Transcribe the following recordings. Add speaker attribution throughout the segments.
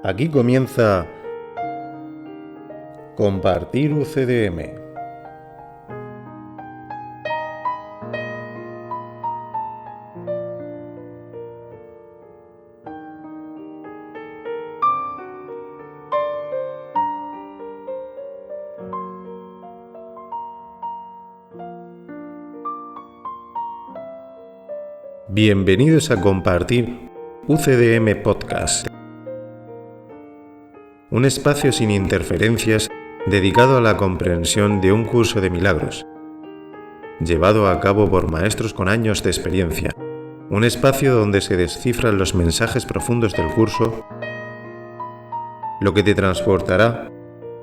Speaker 1: Aquí comienza Compartir UCDM. Bienvenidos a Compartir UCDM Podcast, un espacio sin interferencias dedicado a la comprensión de un curso de milagros, llevado a cabo por maestros con años de experiencia, un espacio donde se descifran los mensajes profundos del curso, lo que te transportará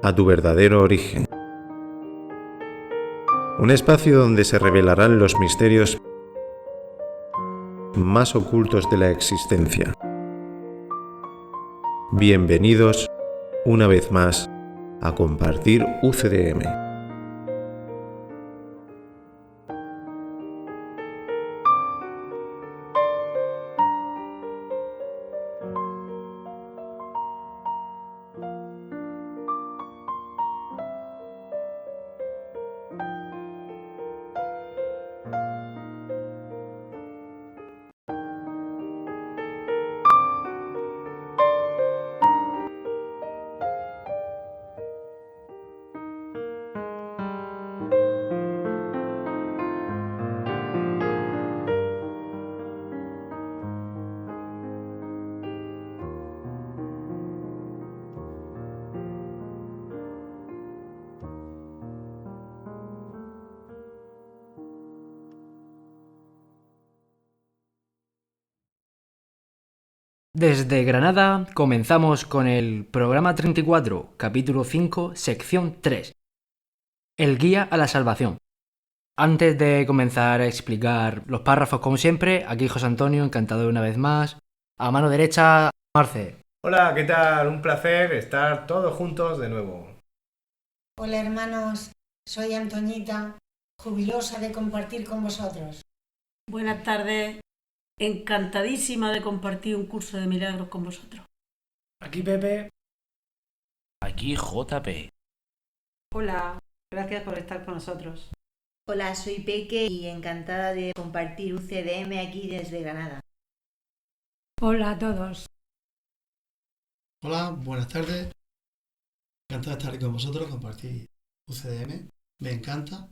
Speaker 1: a tu verdadero origen. Un espacio donde se revelarán los misterios más ocultos de la existencia. Bienvenidos una vez más a Compartir UCDM.
Speaker 2: Desde Granada comenzamos con el programa 34, capítulo 5, sección 3, el guía a la salvación. Antes de comenzar a explicar los párrafos, como siempre, aquí José Antonio, encantado una vez más. A mano derecha, Marce.
Speaker 3: Hola, ¿qué tal? Un placer estar todos juntos de nuevo.
Speaker 4: Hola hermanos, soy Antoñita, jubilosa de compartir con vosotros.
Speaker 5: Buenas tardes, encantadísima de compartir un curso de milagros con vosotros.
Speaker 3: Aquí Pepe.
Speaker 6: Aquí JP.
Speaker 7: Hola, gracias por estar con nosotros.
Speaker 8: Hola, soy Peque y encantada de compartir UCDM aquí desde Granada.
Speaker 9: Hola a todos.
Speaker 10: Hola, buenas tardes. Encantado de estar con vosotros, compartir UCDM. Me encanta.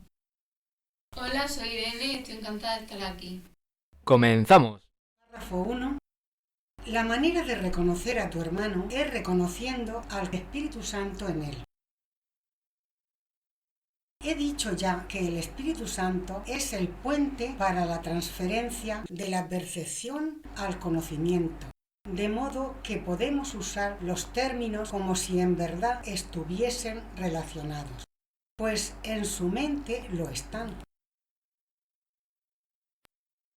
Speaker 11: Hola, soy Irene y estoy encantada de estar aquí.
Speaker 2: Comenzamos.
Speaker 4: Párrafo 1. La manera de reconocer a tu hermano es reconociendo al Espíritu Santo en él. He dicho ya que el Espíritu Santo es el puente para la transferencia de la percepción al conocimiento, de modo que podemos usar los términos como si en verdad estuviesen relacionados, pues en su mente lo están.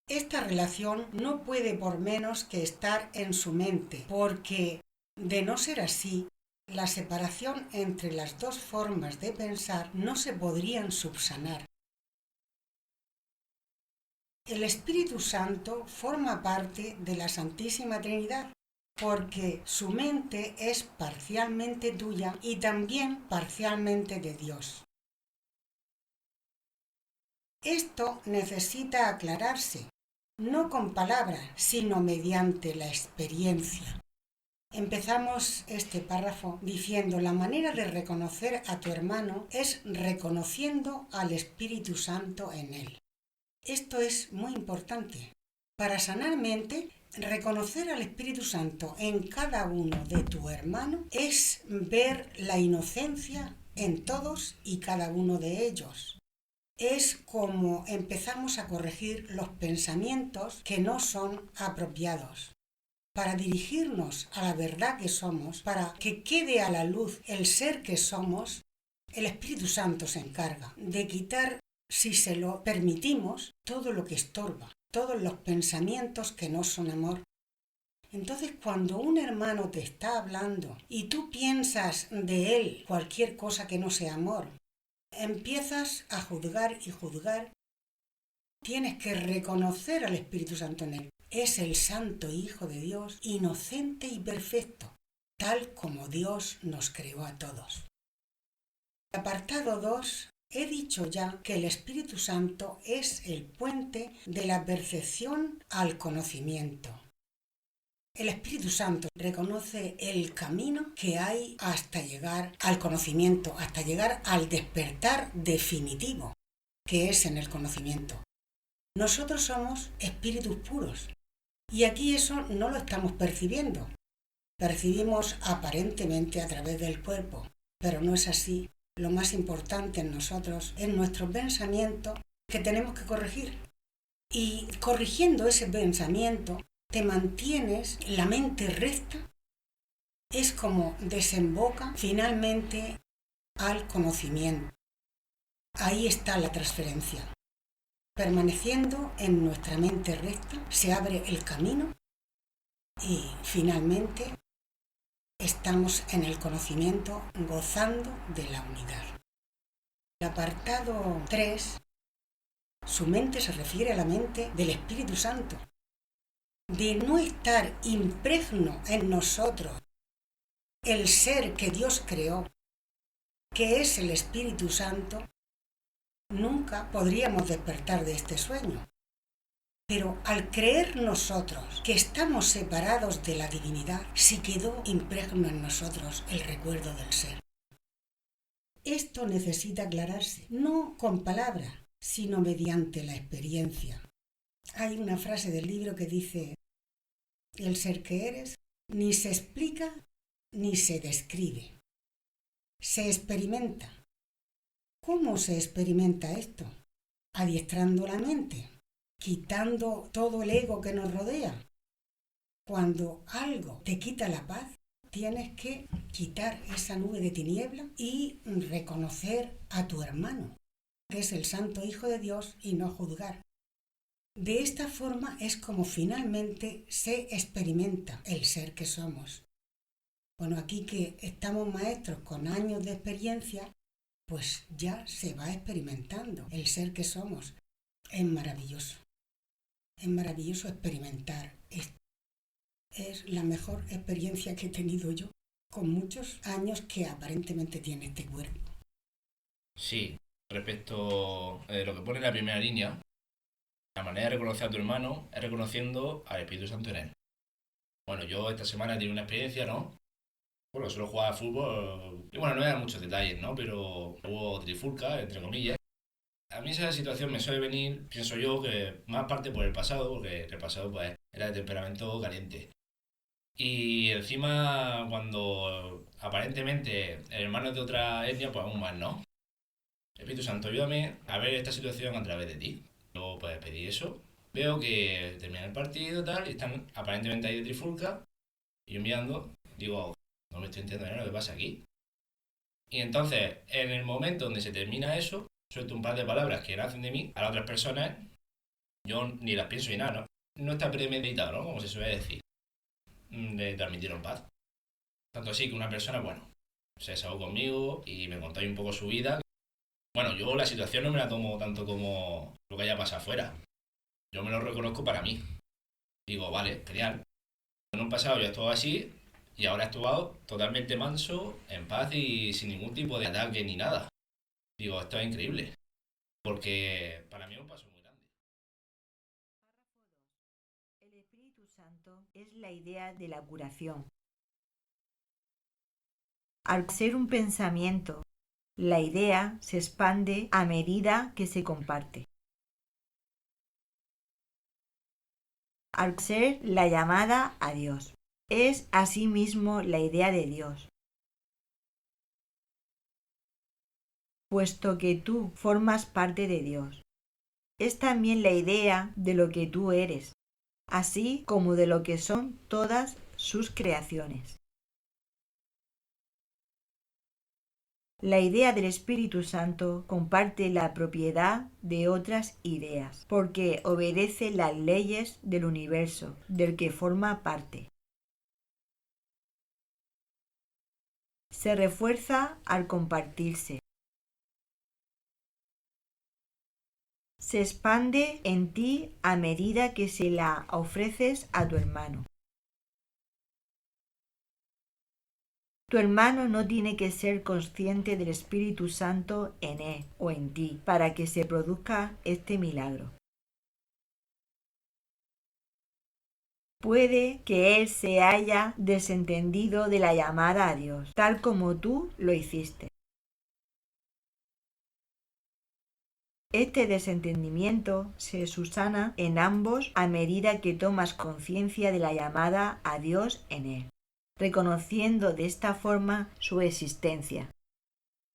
Speaker 4: Esta relación no puede por menos que estar en su mente, porque, de no ser así, la separación entre las dos formas de pensar no se podrían subsanar. El Espíritu Santo forma parte de la Santísima Trinidad, porque su mente es parcialmente tuya y también parcialmente de Dios. Esto necesita aclararse, no con palabras, sino mediante la experiencia. Empezamos este párrafo diciendo: la manera de reconocer a tu hermano es reconociendo al Espíritu Santo en él. Esto es muy importante. Para sanar mente, reconocer al Espíritu Santo en cada uno de tu hermano es ver la inocencia en todos y cada uno de ellos. Es como empezamos a corregir los pensamientos que no son apropiados. Para dirigirnos a la verdad que somos, para que quede a la luz el ser que somos, el Espíritu Santo se encarga de quitar, si se lo permitimos, todo lo que estorba, todos los pensamientos que no son amor. Entonces, cuando un hermano te está hablando y tú piensas de él cualquier cosa que no sea amor, empiezas a juzgar y juzgar Tienes que reconocer al Espíritu Santo en él. Es el Santo Hijo de Dios, inocente y perfecto, tal como Dios nos creó a todos. Apartado 2. He dicho ya que el Espíritu Santo es el puente de la percepción al conocimiento. El Espíritu Santo reconoce el camino que hay hasta llegar al conocimiento, hasta llegar al despertar definitivo, que es en el conocimiento. Nosotros somos espíritus puros y aquí eso no lo estamos percibiendo. Percibimos aparentemente a través del cuerpo, pero no es así. Lo más importante en nosotros es nuestro pensamiento que tenemos que corregir. Y corrigiendo ese pensamiento, te mantienes la mente recta. Es como desemboca finalmente al conocimiento. Ahí está la transferencia. Permaneciendo en nuestra mente recta, se abre el camino y finalmente estamos en el conocimiento gozando de la unidad. El apartado 3, su mente se refiere a la mente del Espíritu Santo. De no estar impregno en nosotros el ser que Dios creó, que es el Espíritu Santo, nunca podríamos despertar de este sueño. Pero al creer nosotros que estamos separados de la divinidad, sí quedó impregno en nosotros el recuerdo del ser. Esto necesita aclararse, no con palabras, sino mediante la experiencia. Hay una frase del libro que dice: el ser que eres ni se explica ni se describe. Se experimenta. ¿Cómo se experimenta esto? Adiestrando la mente, quitando todo el ego que nos rodea. Cuando algo te quita la paz, tienes que quitar esa nube de tiniebla y reconocer a tu hermano, que es el Santo Hijo de Dios, y no juzgar. De esta forma es como finalmente se experimenta el ser que somos. Bueno, aquí que estamos maestros con años de experiencia, pues ya se va experimentando el ser que somos. Es maravilloso. Es maravilloso experimentar esto. Es la mejor experiencia que he tenido yo, con muchos años que aparentemente tiene este cuerpo.
Speaker 6: Sí, respecto a lo que pone en la primera línea, la manera de reconocer a tu hermano es reconociendo al Espíritu Santo en él. Bueno, yo esta semana he tenido una experiencia, ¿no? Bueno, solo jugaba a fútbol y bueno, no eran muchos detalles, ¿no? Pero hubo trifulca, entre comillas. A mí esa situación me suele venir, pienso yo, que más parte por el pasado, porque el pasado pues era de temperamento caliente. Y encima cuando aparentemente el hermano es de otra etnia, pues aún más, ¿no? Espíritu Santo, ayúdame a ver esta situación a través de ti. Luego pues pedí eso. Veo que termina el partido y tal, y están aparentemente ahí de trifulca. Y yo mirando, digo, no me estoy entendiendo lo que pasa aquí. Y entonces, en el momento donde se termina eso, suelto un par de palabras que nacen de mí a las otras personas, yo ni las pienso ni nada, ¿no? No está premeditado, ¿no? Como se suele decir. Le transmitieron paz. Tanto así que una persona, bueno, se desahogó conmigo y me contó ahí un poco su vida. Bueno, yo la situación no me la tomo tanto como lo que haya pasado afuera. Yo me lo reconozco para mí. Digo, vale, genial. En un pasado yo he actuado así y ahora he actuado totalmente manso, en paz y sin ningún tipo de ataque ni nada. Digo, esto es increíble. Porque para mí es un paso muy grande.
Speaker 8: El Espíritu Santo es la idea de la curación. Al ser un pensamiento, la idea se expande a medida que se comparte. Al ser la llamada a Dios, es asimismo la idea de Dios. Puesto que tú formas parte de Dios, es también la idea de lo que tú eres, así como de lo que son todas sus creaciones. La idea del Espíritu Santo comparte la propiedad de otras ideas, porque obedece las leyes del universo del que forma parte. Se refuerza al compartirse. se expande en ti a medida que se la ofreces a tu hermano. Tu hermano no tiene que ser consciente del Espíritu Santo en él o en ti para que se produzca este milagro. Puede que él se haya desentendido de la llamada a Dios, tal como tú lo hiciste. Este desentendimiento se subsana en ambos a medida que tomas conciencia de la llamada a Dios en él, reconociendo de esta forma su existencia.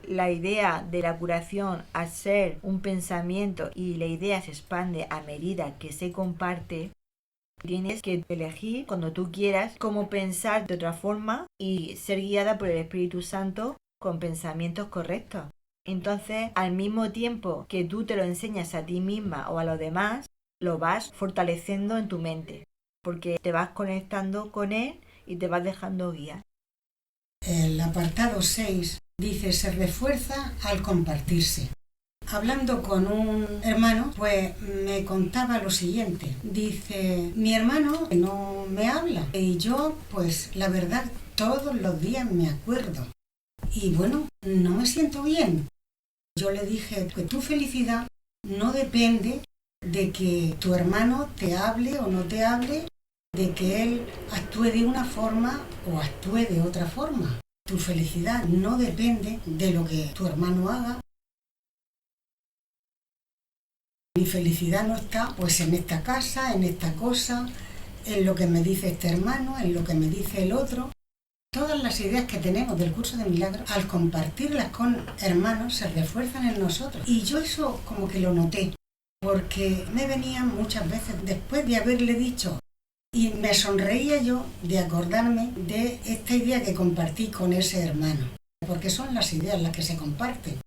Speaker 8: La idea de la curación al ser un pensamiento y la idea se expande a medida que se comparte. Tienes que elegir cuando tú quieras cómo pensar de otra forma y ser guiada por el Espíritu Santo con pensamientos correctos. Entonces, al mismo tiempo que tú te lo enseñas a ti misma o a los demás, lo vas fortaleciendo en tu mente, porque te vas conectando con él y te vas dejando guiar.
Speaker 4: El apartado 6 dice: se refuerza al compartirse. Hablando con un hermano, pues me contaba lo siguiente. Dice, mi hermano no me habla y yo, pues la verdad, todos los días me acuerdo. Y bueno, no me siento bien. Yo le dije que tu felicidad no depende de que tu hermano te hable o no te hable, de que él actúe de una forma o actúe de otra forma. Tu felicidad no depende de lo que tu hermano haga. Mi felicidad no está pues en esta casa, en esta cosa, en lo que me dice este hermano, en lo que me dice el otro. Todas las ideas que tenemos del curso de milagros, al compartirlas con hermanos, se refuerzan en nosotros. Y yo eso como que lo noté, porque me venían muchas veces después de haberle dicho, y me sonreía yo de acordarme de esta idea que compartí con ese hermano, porque son las ideas las que se comparten.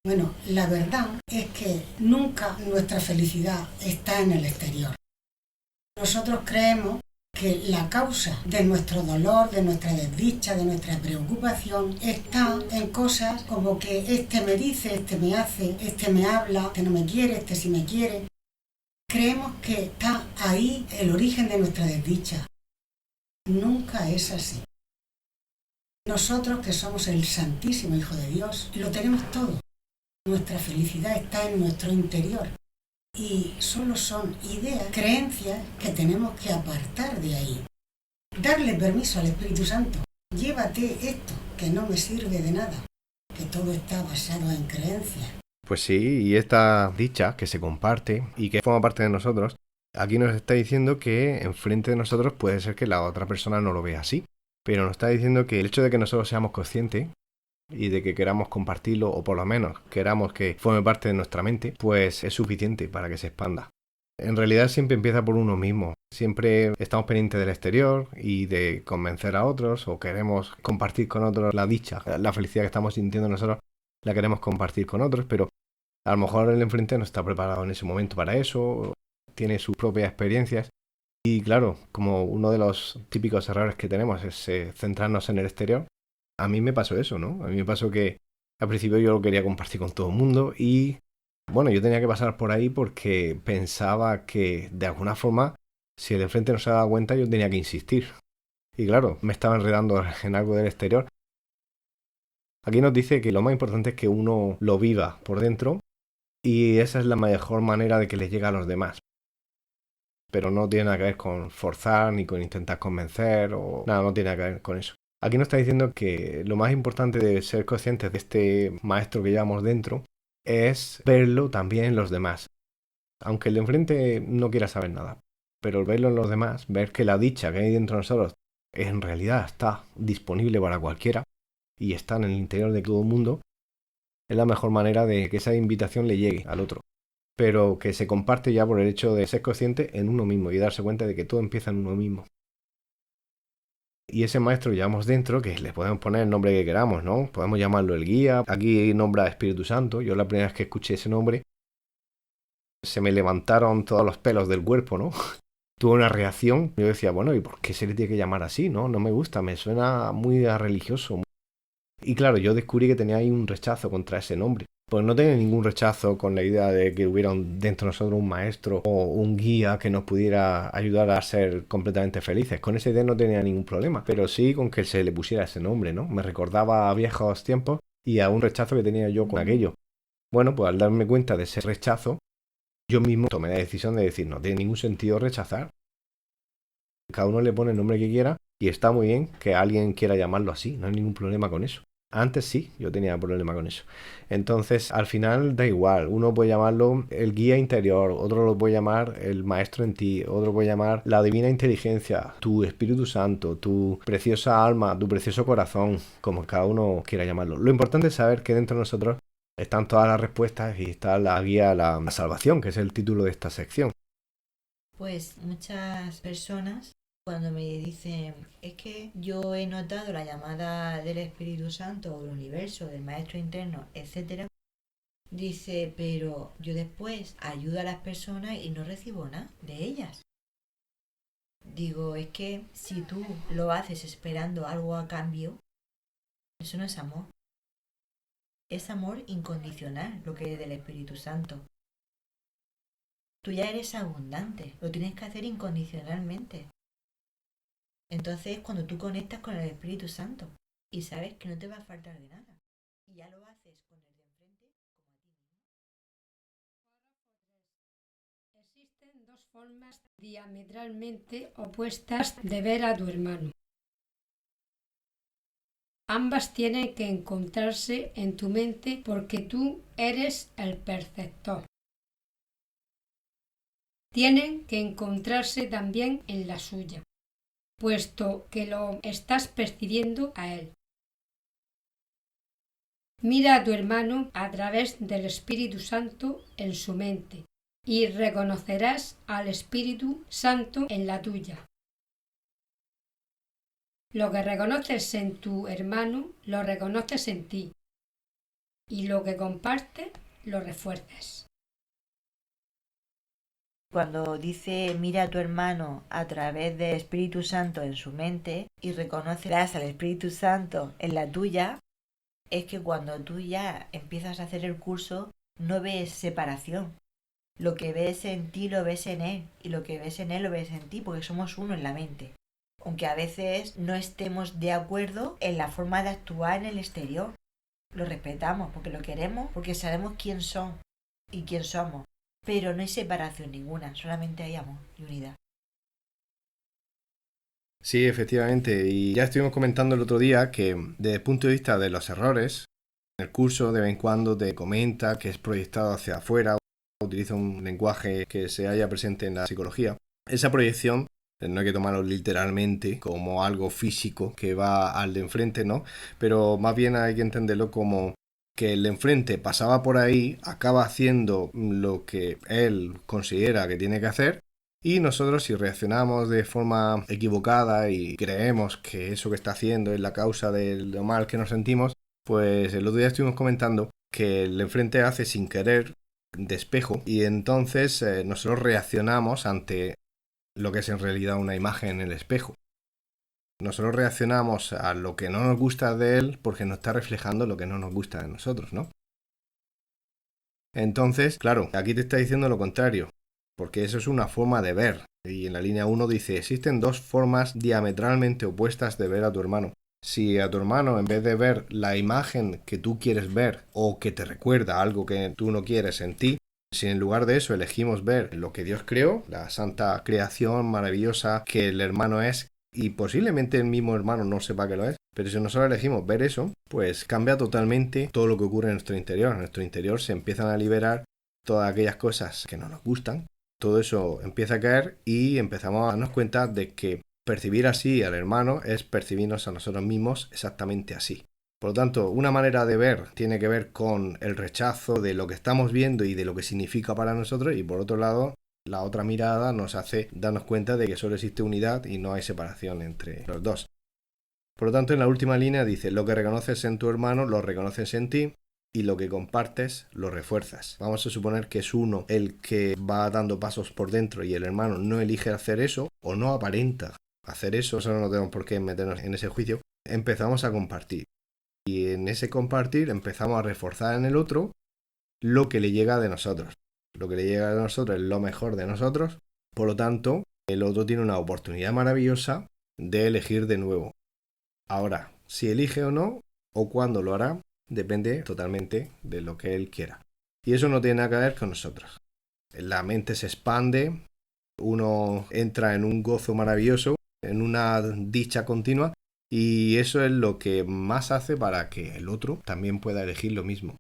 Speaker 4: Bueno, la verdad es que nunca nuestra felicidad está en el exterior. Nosotros creemos que la causa de nuestro dolor, de nuestra desdicha, de nuestra preocupación está en cosas como que este me dice, este me hace, este me habla, este no me quiere, este sí me quiere. Creemos que está ahí el origen de nuestra desdicha. Nunca es así. Nosotros, que somos el Santísimo Hijo de Dios, lo tenemos todo. Nuestra felicidad está en nuestro interior y solo son ideas, creencias que tenemos que apartar de ahí. Darle permiso al Espíritu Santo. Llévate esto, que no me sirve de nada, que todo está basado en creencias.
Speaker 3: Pues sí, y esta dicha que se comparte y que forma parte de nosotros, aquí nos está diciendo que enfrente de nosotros puede ser que la otra persona no lo vea así, pero nos está diciendo que el hecho de que nosotros seamos conscientes y de que queramos compartirlo, o por lo menos queramos que forme parte de nuestra mente, pues es suficiente para que se expanda. En realidad siempre empieza por uno mismo. Siempre estamos pendientes del exterior y de convencer a otros, o queremos compartir con otros la dicha, la felicidad que estamos sintiendo nosotros, la queremos compartir con otros, pero a lo mejor el enfrente no está preparado en ese momento para eso, tiene sus propias experiencias. Y claro, como uno de los típicos errores que tenemos es centrarnos en el exterior, a mí me pasó eso, ¿no? A mí me pasó que al principio yo lo quería compartir con todo el mundo y, bueno, yo tenía que pasar por ahí porque pensaba que, de alguna forma, si el de enfrente no se daba cuenta, yo tenía que insistir. Y claro, me estaba enredando en algo del exterior. Aquí nos dice que lo más importante es que uno lo viva por dentro y esa es la mejor manera de que le llegue a los demás. Pero no tiene nada que ver con forzar ni con intentar convencer o nada, no tiene nada que ver con eso. Aquí nos está diciendo que lo más importante de ser conscientes de este maestro que llevamos dentro es verlo también en los demás. Aunque el de enfrente no quiera saber nada, pero el verlo en los demás, ver que la dicha que hay dentro de nosotros en realidad está disponible para cualquiera y está en el interior de todo el mundo, es la mejor manera de que esa invitación le llegue al otro. Pero que se comparte ya por el hecho de ser consciente en uno mismo y darse cuenta de que todo empieza en uno mismo. Y ese maestro que llevamos dentro, que le podemos poner el nombre que queramos, ¿no? Podemos llamarlo el guía. Aquí nombra Espíritu Santo. Yo la primera vez que escuché ese nombre, se me levantaron todos los pelos del cuerpo, ¿no? Tuve una reacción. Yo decía, bueno, ¿y por qué se le tiene que llamar así, no? No me gusta, me suena muy a religioso. Y claro, yo descubrí que tenía ahí un rechazo contra ese nombre. pues no tenía ningún rechazo con la idea de que hubiera dentro de nosotros un maestro o un guía que nos pudiera ayudar a ser completamente felices. Con esa idea no tenía ningún problema, pero sí con que se le pusiera ese nombre, ¿no? Me recordaba a viejos tiempos y a un rechazo que tenía yo con aquello. Bueno, pues al darme cuenta de ese rechazo, yo mismo tomé la decisión de decir, no tiene ningún sentido rechazar. Cada uno le pone el nombre que quiera y está muy bien que alguien quiera llamarlo así, no hay ningún problema con eso. Antes sí, yo tenía problema con eso. Entonces, al final da igual. Uno puede llamarlo el guía interior, otro lo puede llamar el maestro en ti, otro puede llamar la divina inteligencia, tu Espíritu Santo, tu preciosa alma, tu precioso corazón, como cada uno quiera llamarlo. Lo importante es saber que dentro de nosotros están todas las respuestas y está la guía a la salvación, que es el título de esta sección.
Speaker 8: Pues muchas personas cuando me dicen, es que yo he notado la llamada del Espíritu Santo o del universo, del Maestro interno, etcétera, dice, pero yo después ayudo a las personas y no recibo nada de ellas. Digo, es que si tú lo haces esperando algo a cambio, eso no es amor. Es amor incondicional lo que es del Espíritu Santo. Tú ya eres abundante, lo tienes que hacer incondicionalmente. Entonces cuando tú conectas con el Espíritu Santo y sabes que no te va a faltar de nada, y ya lo haces con el de enfrente como a ti mismo.
Speaker 9: Existen dos formas diametralmente opuestas de ver a tu hermano. Ambas tienen que encontrarse en tu mente porque tú eres el perceptor. Tienen que encontrarse también en la suya, puesto que lo estás percibiendo a él. Mira a tu hermano a través del Espíritu Santo en su mente y reconocerás al Espíritu Santo en la tuya. Lo que reconoces en tu hermano, lo reconoces en ti, y lo que compartes, lo refuerzas.
Speaker 8: Cuando dice mira a tu hermano a través del Espíritu Santo en su mente y reconocerás al Espíritu Santo en la tuya, es que cuando tú ya empiezas a hacer el curso no ves separación. Lo que ves en ti lo ves en él y lo que ves en él lo ves en ti porque somos uno en la mente. Aunque a veces no estemos de acuerdo en la forma de actuar en el exterior. Lo respetamos porque lo queremos, porque sabemos quién son y quién somos. Pero no hay separación ninguna, solamente hay amor y unidad.
Speaker 3: Sí, efectivamente. Y ya estuvimos comentando el otro día que desde el punto de vista de los errores, el curso de vez en cuando te comenta que es proyectado hacia afuera, utiliza un lenguaje que se halla presente en la psicología. Esa proyección no hay que tomarlo literalmente como algo físico que va al de enfrente, ¿no? Pero más bien hay que entenderlo como que el de enfrente pasaba por ahí, acaba haciendo lo que él considera que tiene que hacer, y nosotros si reaccionamos de forma equivocada y creemos que eso que está haciendo es la causa de lo mal que nos sentimos, pues el otro día estuvimos comentando que el de enfrente hace sin querer de espejo y entonces nosotros reaccionamos ante lo que es en realidad una imagen en el espejo. Nosotros reaccionamos a lo que no nos gusta de él porque nos está reflejando lo que no nos gusta de nosotros, ¿no? Entonces, claro, aquí te está diciendo lo contrario, porque eso es una forma de ver. Y en la línea 1 dice, existen dos formas diametralmente opuestas de ver a tu hermano. Si a tu hermano, en vez de ver la imagen que tú quieres ver o que te recuerda algo que tú no quieres en ti, si en lugar de eso elegimos ver lo que Dios creó, la santa creación maravillosa que el hermano es, y posiblemente el mismo hermano no sepa que lo es, pero si nosotros elegimos ver eso, pues cambia totalmente todo lo que ocurre en nuestro interior. En nuestro interior se empiezan a liberar todas aquellas cosas que no nos gustan, todo eso empieza a caer y empezamos a darnos cuenta de que percibir así al hermano es percibirnos a nosotros mismos exactamente así. Por lo tanto, una manera de ver tiene que ver con el rechazo de lo que estamos viendo y de lo que significa para nosotros, y por otro lado, la otra mirada nos hace darnos cuenta de que solo existe unidad y no hay separación entre los dos. Por lo tanto, en la última línea dice, lo que reconoces en tu hermano lo reconoces en ti y lo que compartes lo refuerzas. Vamos a suponer que es uno el que va dando pasos por dentro y el hermano no elige hacer eso o no aparenta hacer eso, eso no tenemos por qué meternos en ese juicio. Empezamos a compartir y en ese compartir empezamos a reforzar en el otro lo que le llega de nosotros. Lo que le llega de nosotros es lo mejor de nosotros, por lo tanto, el otro tiene una oportunidad maravillosa de elegir de nuevo. Ahora, si elige o no, o cuándo lo hará, depende totalmente de lo que él quiera. Y eso no tiene nada que ver con nosotros. La mente se expande, uno entra en un gozo maravilloso, en una dicha continua, y eso es lo que más hace para que el otro también pueda elegir lo mismo.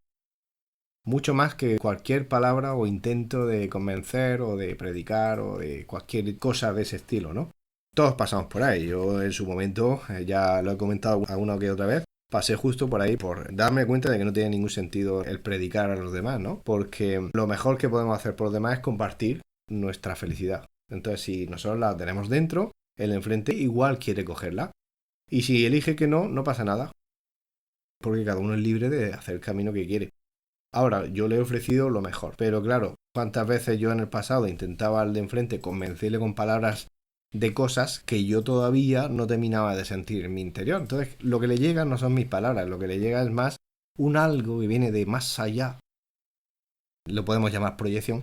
Speaker 3: Mucho más que cualquier palabra o intento de convencer o de predicar o de cualquier cosa de ese estilo, ¿no? Todos pasamos por ahí. Yo en su momento, ya lo he comentado alguna que otra vez, pasé justo por ahí por darme cuenta de que no tiene ningún sentido el predicar a los demás, ¿no? Porque lo mejor que podemos hacer por los demás es compartir nuestra felicidad. Entonces, si nosotros la tenemos dentro, el enfrente igual quiere cogerla. Y si elige que no, no pasa nada. Porque cada uno es libre de hacer el camino que quiere. Ahora, yo le he ofrecido lo mejor. Pero claro, cuántas veces yo en el pasado intentaba al de enfrente convencerle con palabras de cosas que yo todavía no terminaba de sentir en mi interior. Entonces, lo que le llega no son mis palabras, lo que le llega es más un algo que viene de más allá. Lo podemos llamar proyección.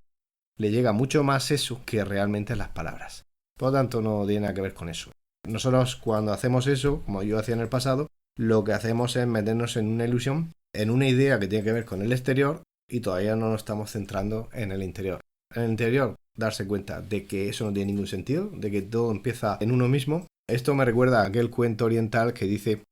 Speaker 3: Le llega mucho más eso que realmente las palabras. Por lo tanto, no tiene nada que ver con eso. Nosotros, cuando hacemos eso, como yo hacía en el pasado, lo que hacemos es meternos en una ilusión, en una idea que tiene que ver con el exterior y todavía no nos estamos centrando en el interior. En el interior, darse cuenta de que eso no tiene ningún sentido, de que todo empieza en uno mismo. Esto me recuerda a aquel cuento oriental que dice,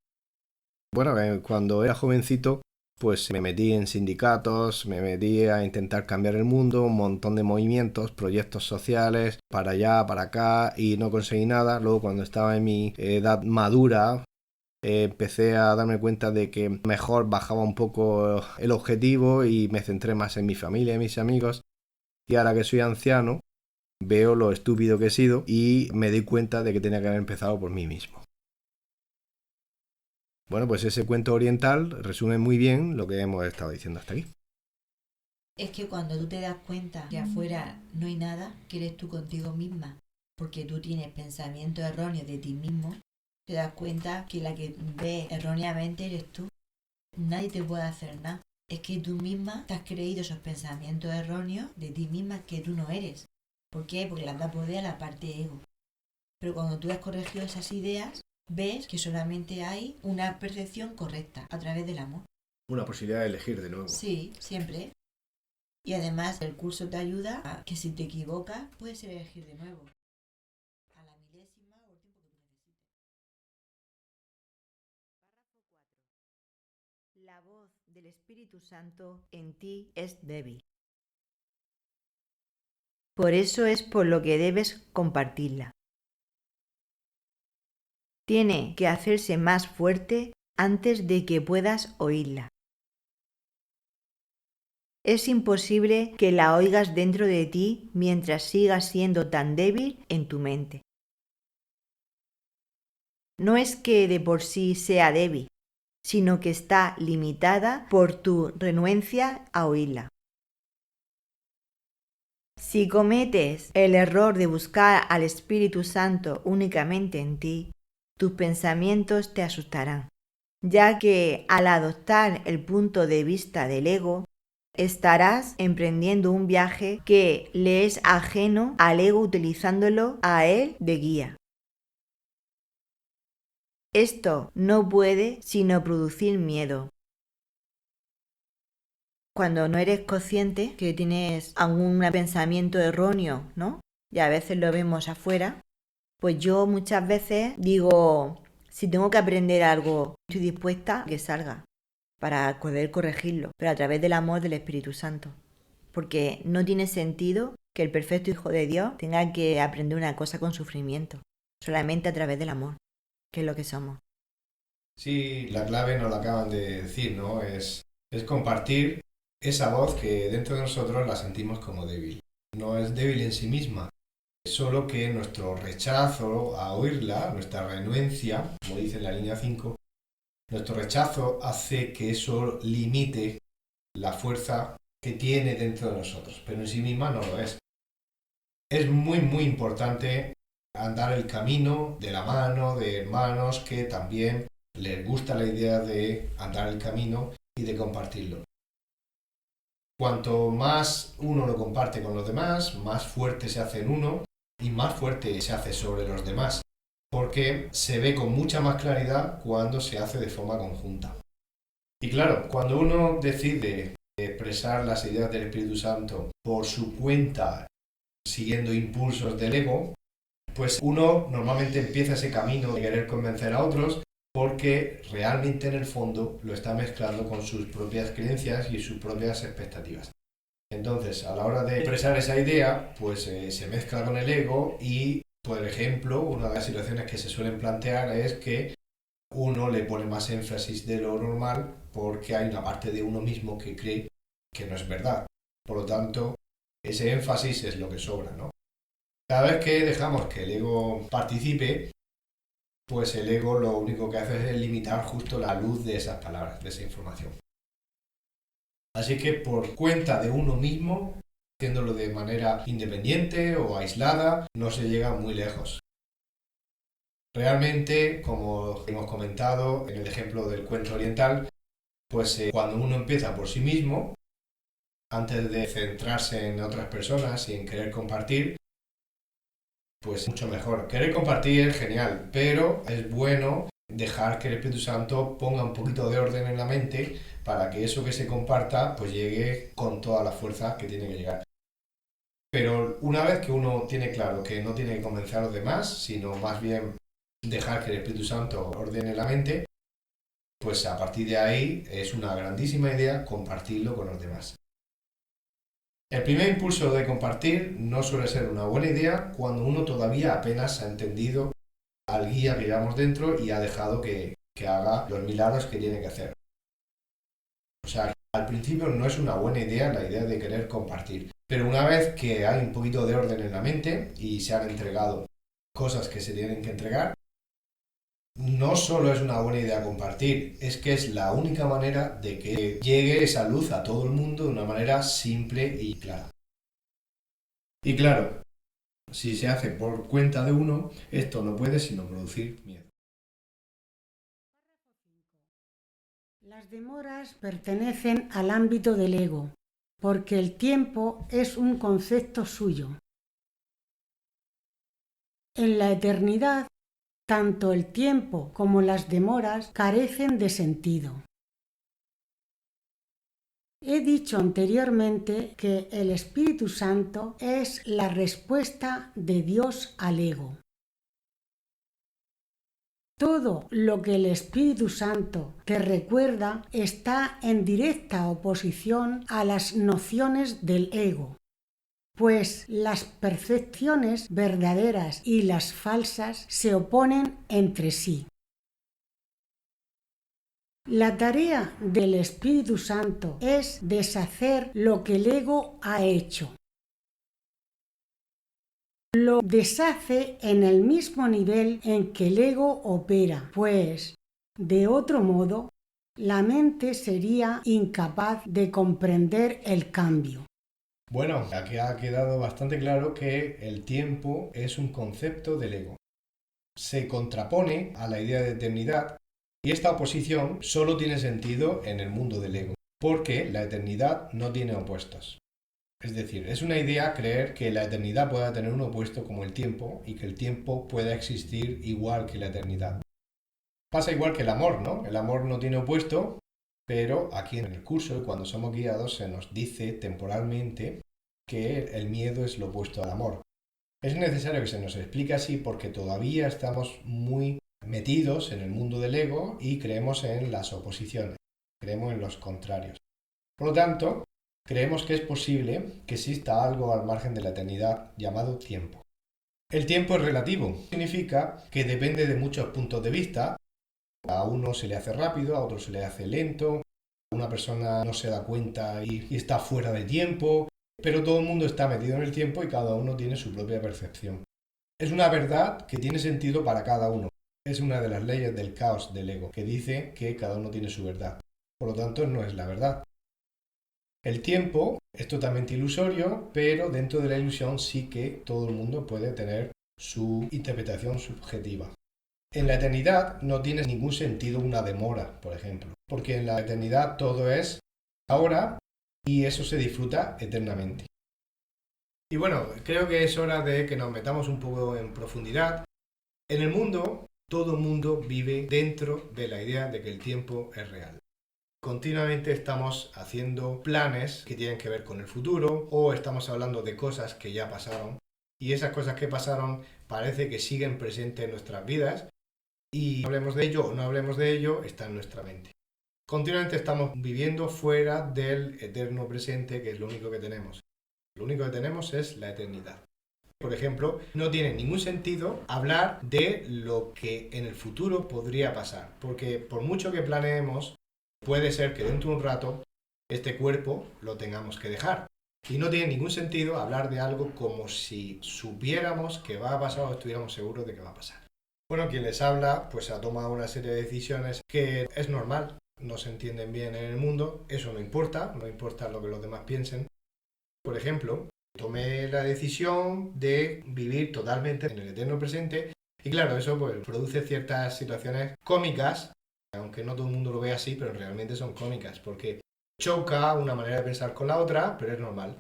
Speaker 3: bueno, cuando era jovencito, pues me metí en sindicatos, me metí a intentar cambiar el mundo, un montón de movimientos, proyectos sociales, para allá, para acá, y no conseguí nada. Luego, cuando estaba en mi edad madura, empecé a darme cuenta de que mejor bajaba un poco el objetivo y me centré más en mi familia y mis amigos. Y ahora que soy anciano, veo lo estúpido que he sido y me di cuenta de que tenía que haber empezado por mí mismo. Bueno, pues ese cuento oriental resume muy bien lo que hemos estado diciendo hasta aquí.
Speaker 8: Es que cuando tú te das cuenta que afuera no hay nada, que eres tú contigo misma, porque tú tienes pensamientos erróneos de ti mismo, te das cuenta que la que ve erróneamente eres tú. Nadie te puede hacer nada. Es que tú misma te has creído esos pensamientos erróneos de ti misma que tú no eres. ¿Por qué? Porque le da poder a la parte ego. Pero cuando tú has corregido esas ideas, ves que solamente hay una percepción correcta a través del amor.
Speaker 3: Una posibilidad de elegir de nuevo.
Speaker 8: Sí, siempre. Y además el curso te ayuda a que si te equivocas, puedes elegir de nuevo. A la milésima o el tiempo que tú necesites. Párrafo 4. La voz del Espíritu Santo en ti es débil. Por eso es por lo que debes compartirla. Tiene que hacerse más fuerte antes de que puedas oírla. Es imposible que la oigas dentro de ti mientras sigas siendo tan débil en tu mente. No es que de por sí sea débil, sino que está limitada por tu renuencia a oírla. Si cometes el error de buscar al Espíritu Santo únicamente en ti, tus pensamientos te asustarán, ya que al adoptar el punto de vista del ego, estarás emprendiendo un viaje que le es ajeno al ego utilizándolo a él de guía. Esto no puede sino producir miedo. Cuando no eres consciente que tienes algún pensamiento erróneo, ¿no? Y a veces lo vemos afuera, pues yo muchas veces digo, si tengo que aprender algo, estoy dispuesta a que salga para poder corregirlo, pero a través del amor del Espíritu Santo. Porque no tiene sentido que el perfecto Hijo de Dios tenga que aprender una cosa con sufrimiento, solamente a través del amor, que es lo que somos.
Speaker 3: Sí, la clave nos la acaban de decir, ¿no? Es compartir esa voz que dentro de nosotros la sentimos como débil. No es débil en sí misma, solo que nuestro rechazo a oírla, nuestra renuencia, como dice en la línea 5, nuestro rechazo hace que eso limite la fuerza que tiene dentro de nosotros, pero en sí misma no lo es. Es muy, muy importante andar el camino de la mano de hermanos que también les gusta la idea de andar el camino y de compartirlo. Cuanto más uno lo comparte con los demás, más fuerte se hace en uno y más fuerte se hace sobre los demás, porque se ve con mucha más claridad cuando se hace de forma conjunta. Y claro, cuando uno decide expresar las ideas del Espíritu Santo por su cuenta, siguiendo impulsos del ego, pues uno normalmente empieza ese camino de querer convencer a otros porque realmente en el fondo lo está mezclando con sus propias creencias y sus propias expectativas. Entonces, a la hora de expresar esa idea, pues se mezcla con el ego y, por ejemplo, una de las situaciones que se suelen plantear es que uno le pone más énfasis de lo normal porque hay una parte de uno mismo que cree que no es verdad. Por lo tanto, ese énfasis es lo que sobra, ¿no? Cada vez que dejamos que el ego participe, pues el ego lo único que hace es limitar justo la luz de esas palabras, de esa información. Así que por cuenta de uno mismo, haciéndolo de manera independiente o aislada, no se llega muy lejos. Realmente, como hemos comentado en el ejemplo del cuento oriental, pues cuando uno empieza por sí mismo, antes de centrarse en otras personas y en querer compartir, pues mucho mejor. Querer compartir es genial, pero es bueno dejar que el Espíritu Santo ponga un poquito de orden en la mente para que eso que se comparta pues llegue con toda la fuerza que tiene que llegar. Pero una vez que uno tiene claro que no tiene que convencer a los demás, sino más bien dejar que el Espíritu Santo ordene la mente, pues a partir de ahí es una grandísima idea compartirlo con los demás. El primer impulso de compartir no suele ser una buena idea cuando uno todavía apenas ha entendido al guía que llevamos dentro y ha dejado que haga los milagros que tiene que hacer. O sea, al principio no es una buena idea la idea de querer compartir, pero una vez que hay un poquito de orden en la mente y se han entregado cosas que se tienen que entregar, no solo es una buena idea compartir, es que es la única manera de que llegue esa luz a todo el mundo de una manera simple y clara. Y claro, si se hace por cuenta de uno, esto no puede sino producir miedo.
Speaker 4: Las demoras pertenecen al ámbito del ego, porque el tiempo es un concepto suyo. En la eternidad, tanto el tiempo como las demoras carecen de sentido. He dicho anteriormente que el Espíritu Santo es la respuesta de Dios al ego. Todo lo que el Espíritu Santo te recuerda está en directa oposición a las nociones del ego, pues las percepciones verdaderas y las falsas se oponen entre sí. La tarea del Espíritu Santo es deshacer lo que el ego ha hecho. Lo deshace en el mismo nivel en que el ego opera, pues, de otro modo, la mente sería incapaz de comprender el cambio.
Speaker 3: Bueno, aquí ha quedado bastante claro que el tiempo es un concepto del ego. Se contrapone a la idea de eternidad y esta oposición solo tiene sentido en el mundo del ego, porque la eternidad no tiene opuestos. Es decir, es una idea creer que la eternidad pueda tener un opuesto como el tiempo y que el tiempo pueda existir igual que la eternidad. Pasa igual que el amor, ¿no? El amor no tiene opuesto, pero aquí en el curso, cuando somos guiados, se nos dice temporalmente que el miedo es lo opuesto al amor. Es necesario que se nos explique así porque todavía estamos muy metidos en el mundo del ego y creemos en las oposiciones, creemos en los contrarios. Por lo tanto, creemos que es posible que exista algo al margen de la eternidad llamado tiempo. El tiempo es relativo, significa que depende de muchos puntos de vista. A uno se le hace rápido, a otro se le hace lento, a una persona no se da cuenta y está fuera de tiempo, pero todo el mundo está metido en el tiempo y cada uno tiene su propia percepción. Es una verdad que tiene sentido para cada uno. Es una de las leyes del caos del ego, que dice que cada uno tiene su verdad. Por lo tanto, no es la verdad. El tiempo es totalmente ilusorio, pero dentro de la ilusión sí que todo el mundo puede tener su interpretación subjetiva. En la eternidad no tiene ningún sentido una demora, por ejemplo, porque en la eternidad todo es ahora y eso se disfruta eternamente. Y bueno, creo que es hora de que nos metamos un poco en profundidad. En el mundo, todo el mundo vive dentro de la idea de que el tiempo es real. Continuamente estamos haciendo planes que tienen que ver con el futuro o estamos hablando de cosas que ya pasaron y esas cosas que pasaron parece que siguen presentes en nuestras vidas y hablemos de ello o no hablemos de ello, está en nuestra mente. Continuamente estamos viviendo fuera del eterno presente, que es lo único que tenemos. Lo único que tenemos es la eternidad. Por ejemplo, no tiene ningún sentido hablar de lo que en el futuro podría pasar, porque por mucho que planeemos, puede ser que dentro de un rato este cuerpo lo tengamos que dejar. Y no tiene ningún sentido hablar de algo como si supiéramos que va a pasar o estuviéramos seguros de que va a pasar. Bueno, quien les habla pues ha tomado una serie de decisiones que es normal, no se entienden bien en el mundo, eso no importa lo que los demás piensen. Por ejemplo, tomé la decisión de vivir totalmente en el eterno presente y claro, eso pues produce ciertas situaciones cómicas, aunque no todo el mundo lo ve así, pero realmente son cómicas, porque choca una manera de pensar con la otra, pero es normal.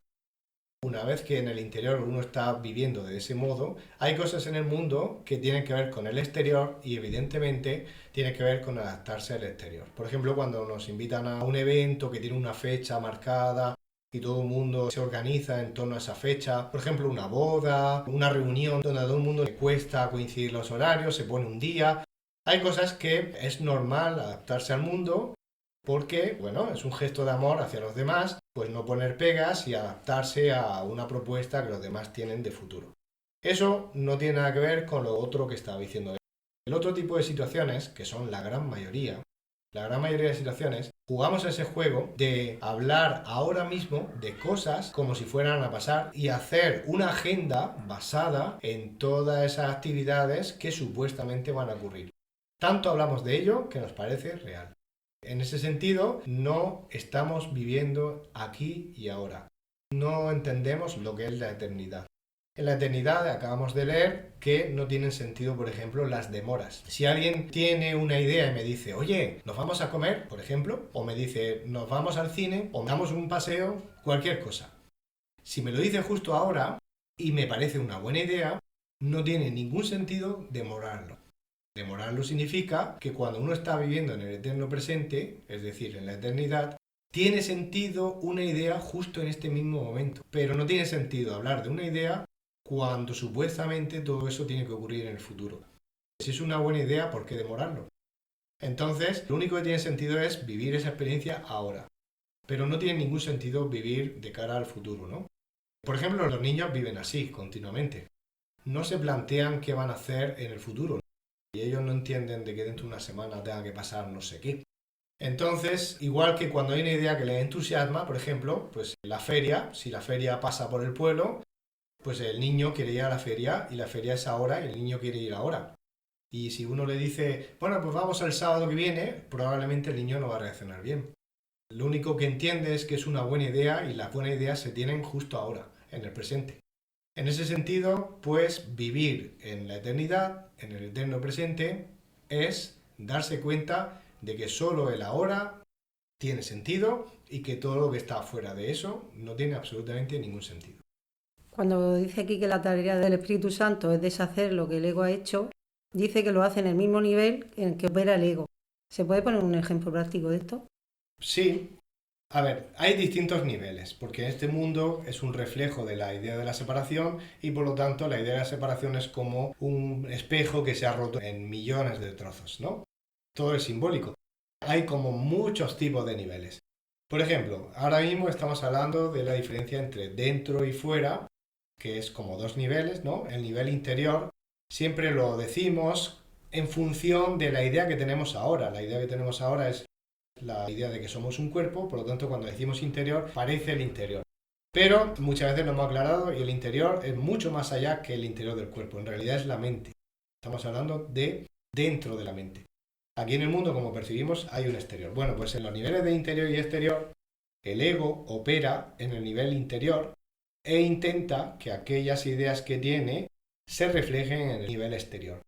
Speaker 3: Una vez que en el interior uno está viviendo de ese modo, hay cosas en el mundo que tienen que ver con el exterior y evidentemente tienen que ver con adaptarse al exterior. Por ejemplo, cuando nos invitan a un evento que tiene una fecha marcada y todo el mundo se organiza en torno a esa fecha, por ejemplo, una boda, una reunión donde a todo el mundo le cuesta coincidir los horarios, se pone un día. Hay cosas que es normal adaptarse al mundo porque, bueno, es un gesto de amor hacia los demás, pues no poner pegas y adaptarse a una propuesta que los demás tienen de futuro. Eso no tiene nada que ver con lo otro que estaba diciendo. El otro tipo de situaciones, que son la gran mayoría de situaciones, jugamos ese juego de hablar ahora mismo de cosas como si fueran a pasar y hacer una agenda basada en todas esas actividades que supuestamente van a ocurrir. Tanto hablamos de ello que nos parece real. En ese sentido, no estamos viviendo aquí y ahora. No entendemos lo que es la eternidad. En la eternidad acabamos de leer que no tienen sentido, por ejemplo, las demoras. Si alguien tiene una idea y me dice, oye, ¿nos vamos a comer, por ejemplo? O me dice, nos vamos al cine, o damos un paseo, cualquier cosa. Si me lo dice justo ahora y me parece una buena idea, no tiene ningún sentido demorarlo. Demorarlo significa que cuando uno está viviendo en el eterno presente, es decir, en la eternidad, tiene sentido una idea justo en este mismo momento. Pero no tiene sentido hablar de una idea cuando supuestamente todo eso tiene que ocurrir en el futuro. Si es una buena idea, ¿por qué demorarlo? Entonces, lo único que tiene sentido es vivir esa experiencia ahora. Pero no tiene ningún sentido vivir de cara al futuro, ¿no? Por ejemplo, los niños viven así, continuamente. No se plantean qué van a hacer en el futuro. Y ellos no entienden de que dentro de una semana tenga que pasar no sé qué. Entonces, igual que cuando hay una idea que les entusiasma, por ejemplo, pues la feria, si la feria pasa por el pueblo, pues el niño quiere ir a la feria y la feria es ahora y el niño quiere ir ahora. Y si uno le dice, bueno, pues vamos el sábado que viene, probablemente el niño no va a reaccionar bien. Lo único que entiende es que es una buena idea y las buenas ideas se tienen justo ahora, en el presente. En ese sentido, pues vivir en la eternidad, en el eterno presente, es darse cuenta de que solo el ahora tiene sentido y que todo lo que está fuera de eso no tiene absolutamente ningún sentido.
Speaker 7: Cuando dice aquí que la tarea del Espíritu Santo es deshacer lo que el ego ha hecho, dice que lo hace en el mismo nivel en el que opera el ego. ¿Se puede poner un ejemplo práctico de esto?
Speaker 3: Sí. A ver, hay distintos niveles, porque este mundo es un reflejo de la idea de la separación y por lo tanto la idea de la separación es como un espejo que se ha roto en millones de trozos, ¿no? Todo es simbólico. Hay como muchos tipos de niveles. Por ejemplo, ahora mismo estamos hablando de la diferencia entre dentro y fuera, que es como dos niveles, ¿no? El nivel interior siempre lo decimos en función de la idea que tenemos ahora. La idea que tenemos ahora es la idea de que somos un cuerpo, por lo tanto cuando decimos interior parece el interior. Pero muchas veces lo hemos aclarado y el interior es mucho más allá que el interior del cuerpo, en realidad es la mente. Estamos hablando de dentro de la mente. Aquí en el mundo, como percibimos, hay un exterior. Bueno, pues en los niveles de interior y exterior, el ego opera en el nivel interior e intenta que aquellas ideas que tiene se reflejen en el nivel exterior.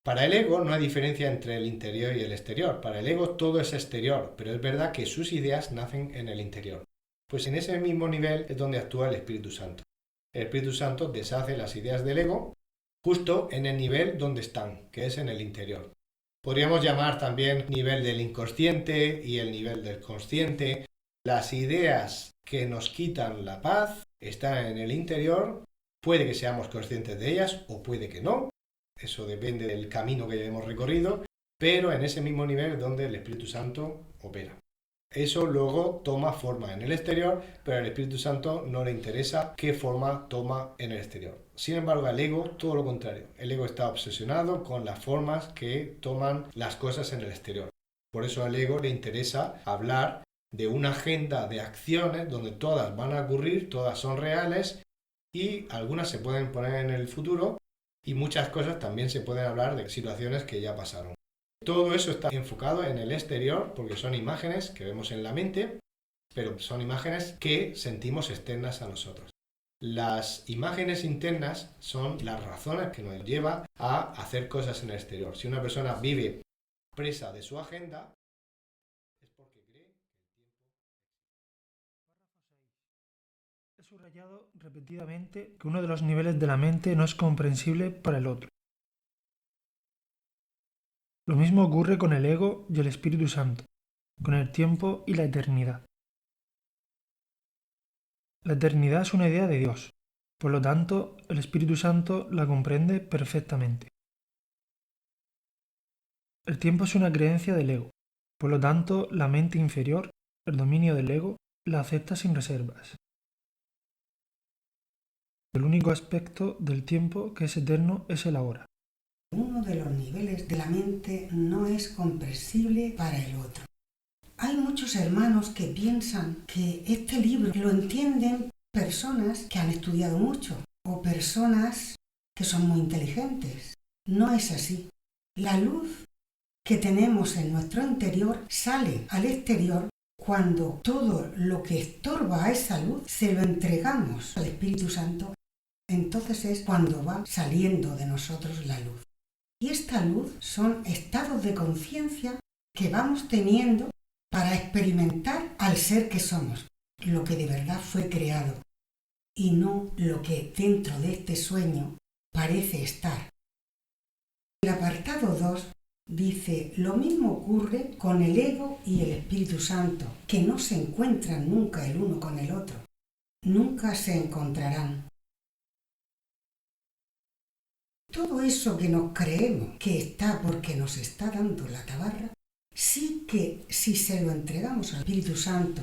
Speaker 3: Para el ego no hay diferencia entre el interior y el exterior. Para el ego todo es exterior, pero es verdad que sus ideas nacen en el interior. Pues en ese mismo nivel es donde actúa el Espíritu Santo. El Espíritu Santo deshace las ideas del ego justo en el nivel donde están, que es en el interior. Podríamos llamar también nivel del inconsciente y el nivel del consciente. Las ideas que nos quitan la paz están en el interior. Puede que seamos conscientes de ellas o puede que no. Eso depende del camino que hayamos recorrido, pero en ese mismo nivel es donde el Espíritu Santo opera. Eso luego toma forma en el exterior, pero al Espíritu Santo no le interesa qué forma toma en el exterior. Sin embargo, al ego, todo lo contrario. El ego está obsesionado con las formas que toman las cosas en el exterior. Por eso al ego le interesa hablar de una agenda de acciones donde todas van a ocurrir, todas son reales y algunas se pueden poner en el futuro y muchas cosas también se pueden hablar de situaciones que ya pasaron. Todo eso está enfocado en el exterior porque son imágenes que vemos en la mente, pero son imágenes que sentimos externas a nosotros. Las imágenes internas son las razones que nos llevan a hacer cosas en el exterior. Si una persona vive presa de su agenda, es porque cree que el tiempo...
Speaker 12: He subrayado repetidamente que uno de los niveles de la mente no es comprensible para el otro. Lo mismo ocurre con el ego y el Espíritu Santo, con el tiempo y la eternidad. La eternidad es una idea de Dios, por lo tanto, el Espíritu Santo la comprende perfectamente. El tiempo es una creencia del ego, por lo tanto, la mente inferior, el dominio del ego, la acepta sin reservas. El único aspecto del tiempo que es eterno es el ahora.
Speaker 4: Uno de los niveles de la mente no es comprensible para el otro. Hay muchos hermanos que piensan que este libro lo entienden personas que han estudiado mucho o personas que son muy inteligentes. No es así. La luz que tenemos en nuestro interior sale al exterior cuando todo lo que estorba a esa luz se lo entregamos al Espíritu Santo. Entonces es cuando va saliendo de nosotros la luz. Y esta luz son estados de conciencia que vamos teniendo para experimentar al ser que somos, lo que de verdad fue creado, y no lo que dentro de este sueño parece estar. El apartado 2 dice, lo mismo ocurre con el ego y el Espíritu Santo, que no se encuentran nunca el uno con el otro. Nunca se encontrarán. Todo eso que nos creemos que está porque nos está dando la tabarra, sí que si se lo entregamos al Espíritu Santo,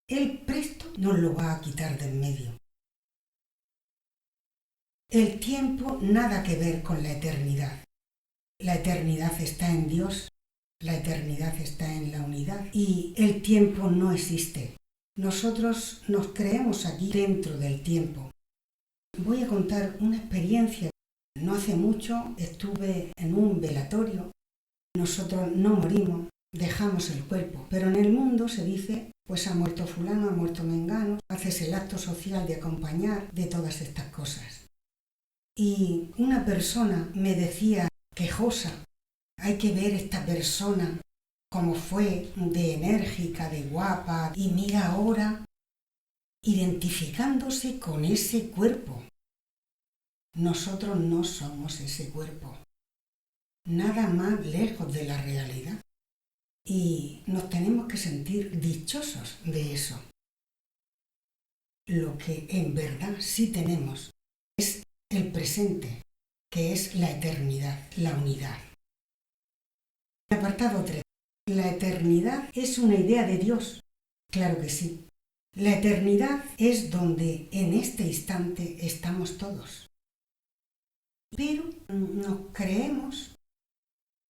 Speaker 4: Él presto nos lo va a quitar de en medio. El tiempo nada que ver con la eternidad. La eternidad está en Dios, la eternidad está en la unidad y el tiempo no existe. Nosotros nos creemos aquí dentro del tiempo. Voy a contar una experiencia. No hace mucho estuve en un velatorio. Nosotros no morimos, dejamos el cuerpo, pero en el mundo se dice, pues ha muerto fulano, ha muerto mengano, haces el acto social de acompañar, de todas estas cosas. Y una persona me decía, quejosa, hay que ver esta persona como fue de enérgica, de guapa, y mira ahora, identificándose con ese cuerpo. Nosotros no somos ese cuerpo, nada más lejos de la realidad. Y nos tenemos que sentir dichosos de eso. Lo que en verdad sí tenemos es el presente, que es la eternidad, la unidad. Apartado 3. La eternidad es una idea de Dios. Claro que sí. La eternidad es donde en este instante estamos todos. Pero nos creemos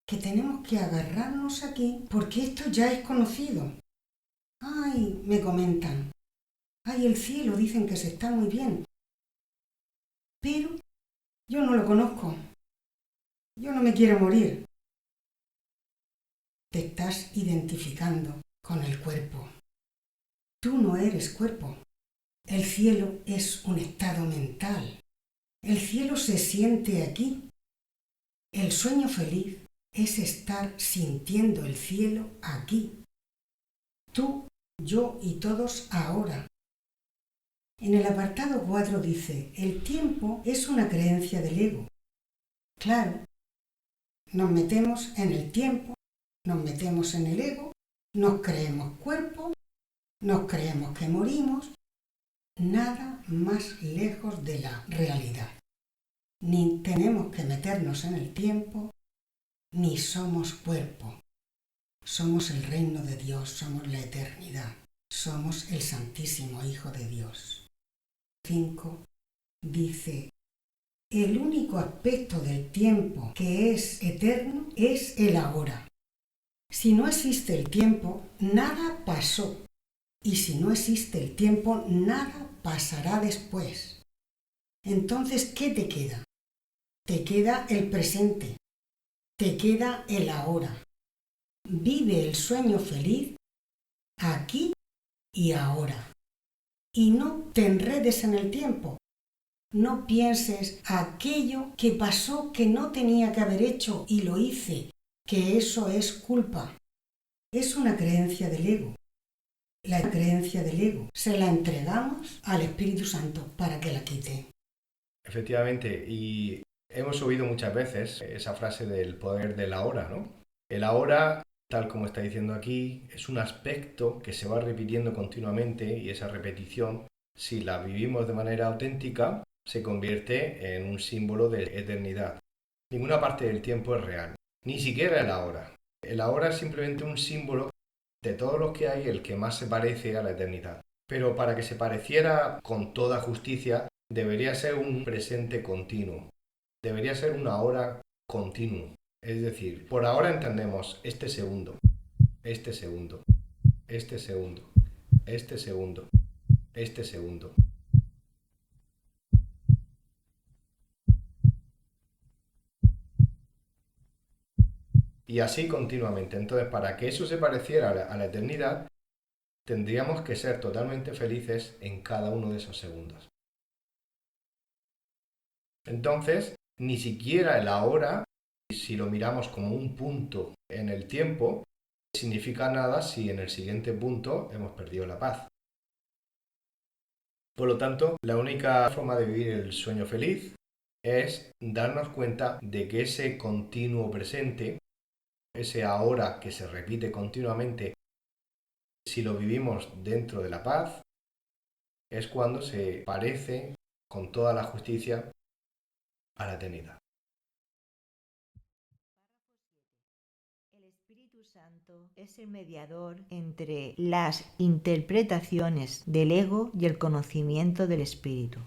Speaker 4: que tenemos que agarrarnos aquí porque esto ya es conocido. Ay, me comentan. Ay, el cielo dicen que se está muy bien. Pero yo no lo conozco. Yo no me quiero morir. Te estás identificando con el cuerpo. Tú no eres cuerpo. El cielo es un estado mental. El cielo se siente aquí. El sueño feliz es estar sintiendo el cielo aquí. Tú yo y todos ahora. En el apartado 4 dice, el tiempo es una creencia del ego. Claro, nos metemos en el tiempo, nos metemos en el ego, nos creemos cuerpo, nos creemos que morimos, nada más lejos de la realidad. Ni tenemos que meternos en el tiempo, ni somos cuerpo. Somos el reino de Dios, somos la eternidad, somos el Santísimo Hijo de Dios. 5 dice, el único aspecto del tiempo que es eterno es el ahora. Si no existe el tiempo, nada pasó. Y si no existe el tiempo, nada pasará después. Entonces, ¿qué te queda? Te queda el presente, te queda el ahora. Vive el sueño feliz aquí y ahora. Y no te enredes en el tiempo. No pienses aquello que pasó que no tenía que haber hecho y lo hice, que eso es culpa. Es una creencia del ego. La creencia del ego se la entregamos al Espíritu Santo para que la quite.
Speaker 3: Efectivamente, y hemos oído muchas veces esa frase del poder del ahora, ¿no? El ahora, tal como está diciendo aquí, es un aspecto que se va repitiendo continuamente y esa repetición, si la vivimos de manera auténtica, se convierte en un símbolo de eternidad. Ninguna parte del tiempo es real, ni siquiera el ahora. El ahora es simplemente un símbolo de todos los que hay, el que más se parece a la eternidad. Pero para que se pareciera con toda justicia, debería ser un presente continuo. Debería ser un ahora continuo. Es decir, por ahora entendemos este segundo, este segundo, este segundo, este segundo, este segundo. Y así continuamente. Entonces, para que eso se pareciera a la eternidad, tendríamos que ser totalmente felices en cada uno de esos segundos. Entonces, ni siquiera el ahora, si lo miramos como un punto en el tiempo, significa nada si en el siguiente punto hemos perdido la paz. Por lo tanto, la única forma de vivir el sueño feliz es darnos cuenta de que ese continuo presente, ese ahora que se repite continuamente, si lo vivimos dentro de la paz, es cuando se parece con toda la justicia a la eternidad.
Speaker 8: El Espíritu Santo es el mediador entre las interpretaciones del ego y el conocimiento del Espíritu.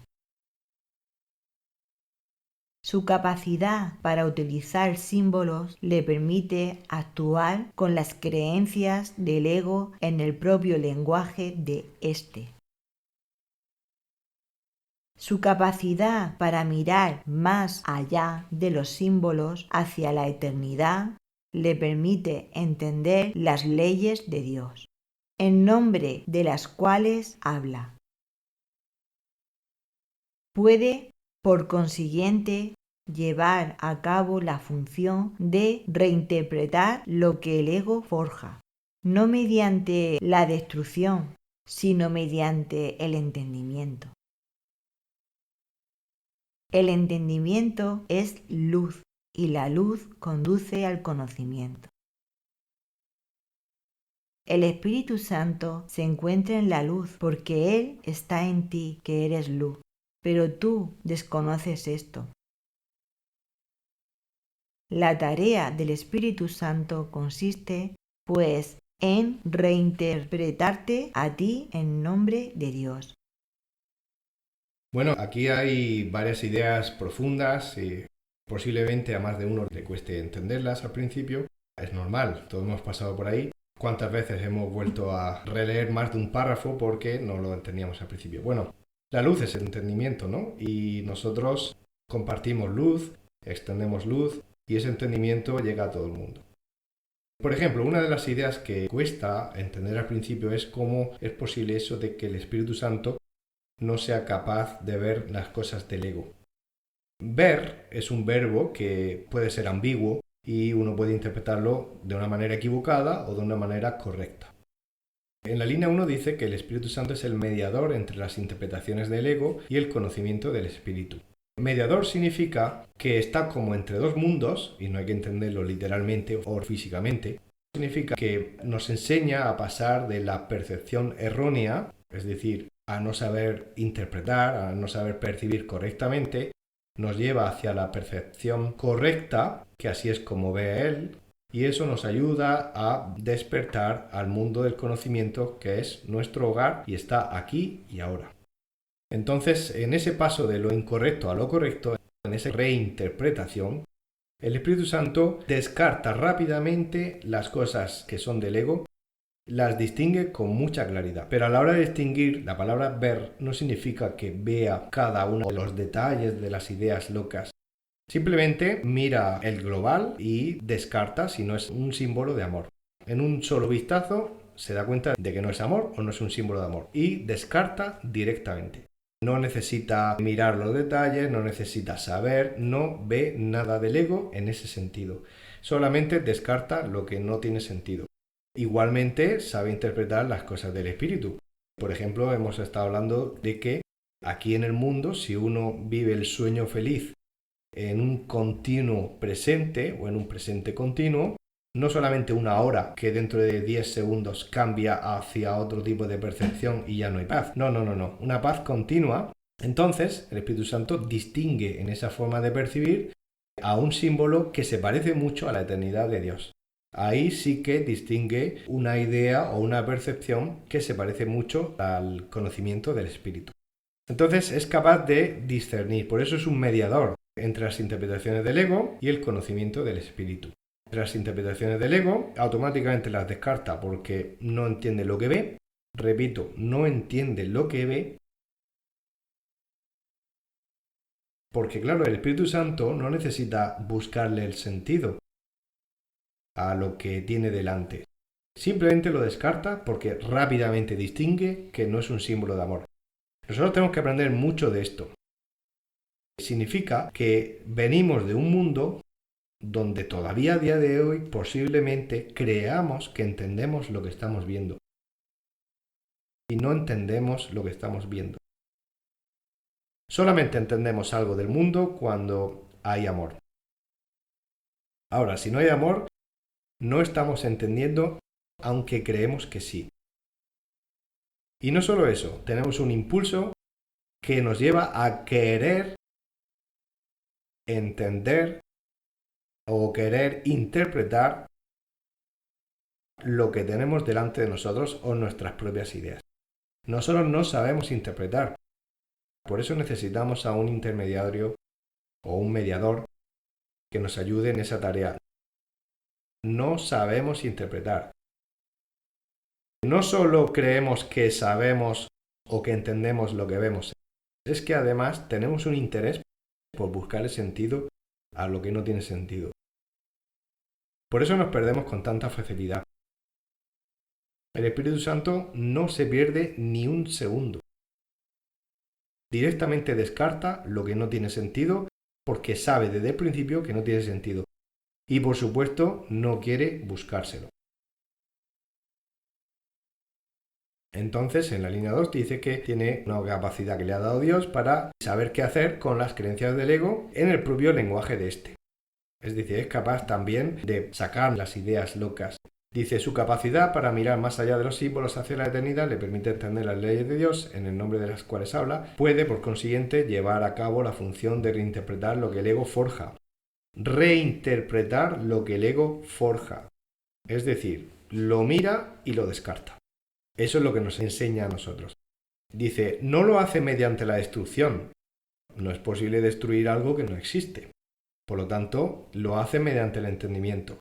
Speaker 8: Su capacidad para utilizar símbolos le permite actuar con las creencias del ego en el propio lenguaje de éste. Su capacidad para mirar más allá de los símbolos hacia la eternidad le permite entender las leyes de Dios, en nombre de las cuales habla. Puede, por consiguiente, llevar a cabo la función de reinterpretar lo que el ego forja, no mediante la destrucción, sino mediante el entendimiento. El entendimiento es luz y la luz conduce al conocimiento. El Espíritu Santo se encuentra en la luz porque Él está en ti, que eres luz, pero tú desconoces esto. La tarea del Espíritu Santo consiste, pues, en reinterpretarte a ti en nombre de Dios.
Speaker 3: Bueno, aquí hay varias ideas profundas y posiblemente a más de uno le cueste entenderlas al principio. Es normal, todos hemos pasado por ahí. ¿Cuántas veces hemos vuelto a releer más de un párrafo porque no lo entendíamos al principio? Bueno, la luz es el entendimiento, ¿no? Y nosotros compartimos luz, extendemos luz y ese entendimiento llega a todo el mundo. Por ejemplo, una de las ideas que cuesta entender al principio es cómo es posible eso de que el Espíritu Santo no sea capaz de ver las cosas del ego. Ver es un verbo que puede ser ambiguo y uno puede interpretarlo de una manera equivocada o de una manera correcta. En la línea 1 dice que el Espíritu Santo es el mediador entre las interpretaciones del ego y el conocimiento del Espíritu. Mediador significa que está como entre dos mundos, y no hay que entenderlo literalmente o físicamente. Significa que nos enseña a pasar de la percepción errónea, es decir, a no saber interpretar, a no saber percibir correctamente, nos lleva hacia la percepción correcta, que así es como ve él, y eso nos ayuda a despertar al mundo del conocimiento, que es nuestro hogar y está aquí y ahora. Entonces, en ese paso de lo incorrecto a lo correcto, en esa reinterpretación, el Espíritu Santo descarta rápidamente las cosas que son del ego, las distingue con mucha claridad. Pero a la hora de distinguir, la palabra ver no significa que vea cada uno de los detalles de las ideas locas. Simplemente mira el global y descarta si no es un símbolo de amor. En un solo vistazo se da cuenta de que no es amor o no es un símbolo de amor y descarta directamente. No necesita mirar los detalles, no necesita saber, no ve nada del ego en ese sentido. Solamente descarta lo que no tiene sentido. Igualmente sabe interpretar las cosas del espíritu. Por ejemplo, hemos estado hablando de que aquí en el mundo, si uno vive el sueño feliz en un continuo presente o en un presente continuo, no solamente una hora que dentro de 10 segundos cambia hacia otro tipo de percepción y ya no hay paz. No, una paz continua. Entonces, el Espíritu Santo distingue en esa forma de percibir a un símbolo que se parece mucho a la eternidad de Dios. Ahí sí que distingue una idea o una percepción que se parece mucho al conocimiento del Espíritu. Entonces es capaz de discernir, por eso es un mediador entre las interpretaciones del ego y el conocimiento del Espíritu. Entre las interpretaciones del ego, automáticamente las descarta porque no entiende lo que ve. Repito, no entiende lo que ve. Porque claro, el Espíritu Santo no necesita buscarle el sentido a lo que tiene delante. Simplemente lo descarta porque rápidamente distingue que no es un símbolo de amor. Nosotros tenemos que aprender mucho de esto. Significa que venimos de un mundo donde todavía a día de hoy posiblemente creamos que entendemos lo que estamos viendo. Y no entendemos lo que estamos viendo. Solamente entendemos algo del mundo cuando hay amor. Ahora, si no hay amor, no estamos entendiendo, aunque creemos que sí. Y no solo eso, tenemos un impulso que nos lleva a querer entender o querer interpretar lo que tenemos delante de nosotros o nuestras propias ideas. Nosotros no sabemos interpretar. Por eso necesitamos a un intermediario o un mediador que nos ayude en esa tarea. No sabemos interpretar. No solo creemos que sabemos o que entendemos lo que vemos, es que además tenemos un interés por buscarle sentido a lo que no tiene sentido. Por eso nos perdemos con tanta facilidad. El Espíritu Santo no se pierde ni un segundo. Directamente descarta lo que no tiene sentido porque sabe desde el principio que no tiene sentido. Y por supuesto no quiere buscárselo. Entonces en la línea 2 dice que tiene una capacidad que le ha dado Dios para saber qué hacer con las creencias del ego en el propio lenguaje de este. Es decir, es capaz también de sacar las ideas locas. Dice, su capacidad para mirar más allá de los símbolos hacia la eternidad le permite entender las leyes de Dios, en el nombre de las cuales habla. Puede, por consiguiente, llevar a cabo la función de reinterpretar lo que el ego forja. Reinterpretar lo que el ego forja. Es decir, lo mira y lo descarta. Eso es lo que nos enseña a nosotros. Dice, no lo hace mediante la destrucción. No es posible destruir algo que no existe. Por lo tanto, lo hace mediante el entendimiento.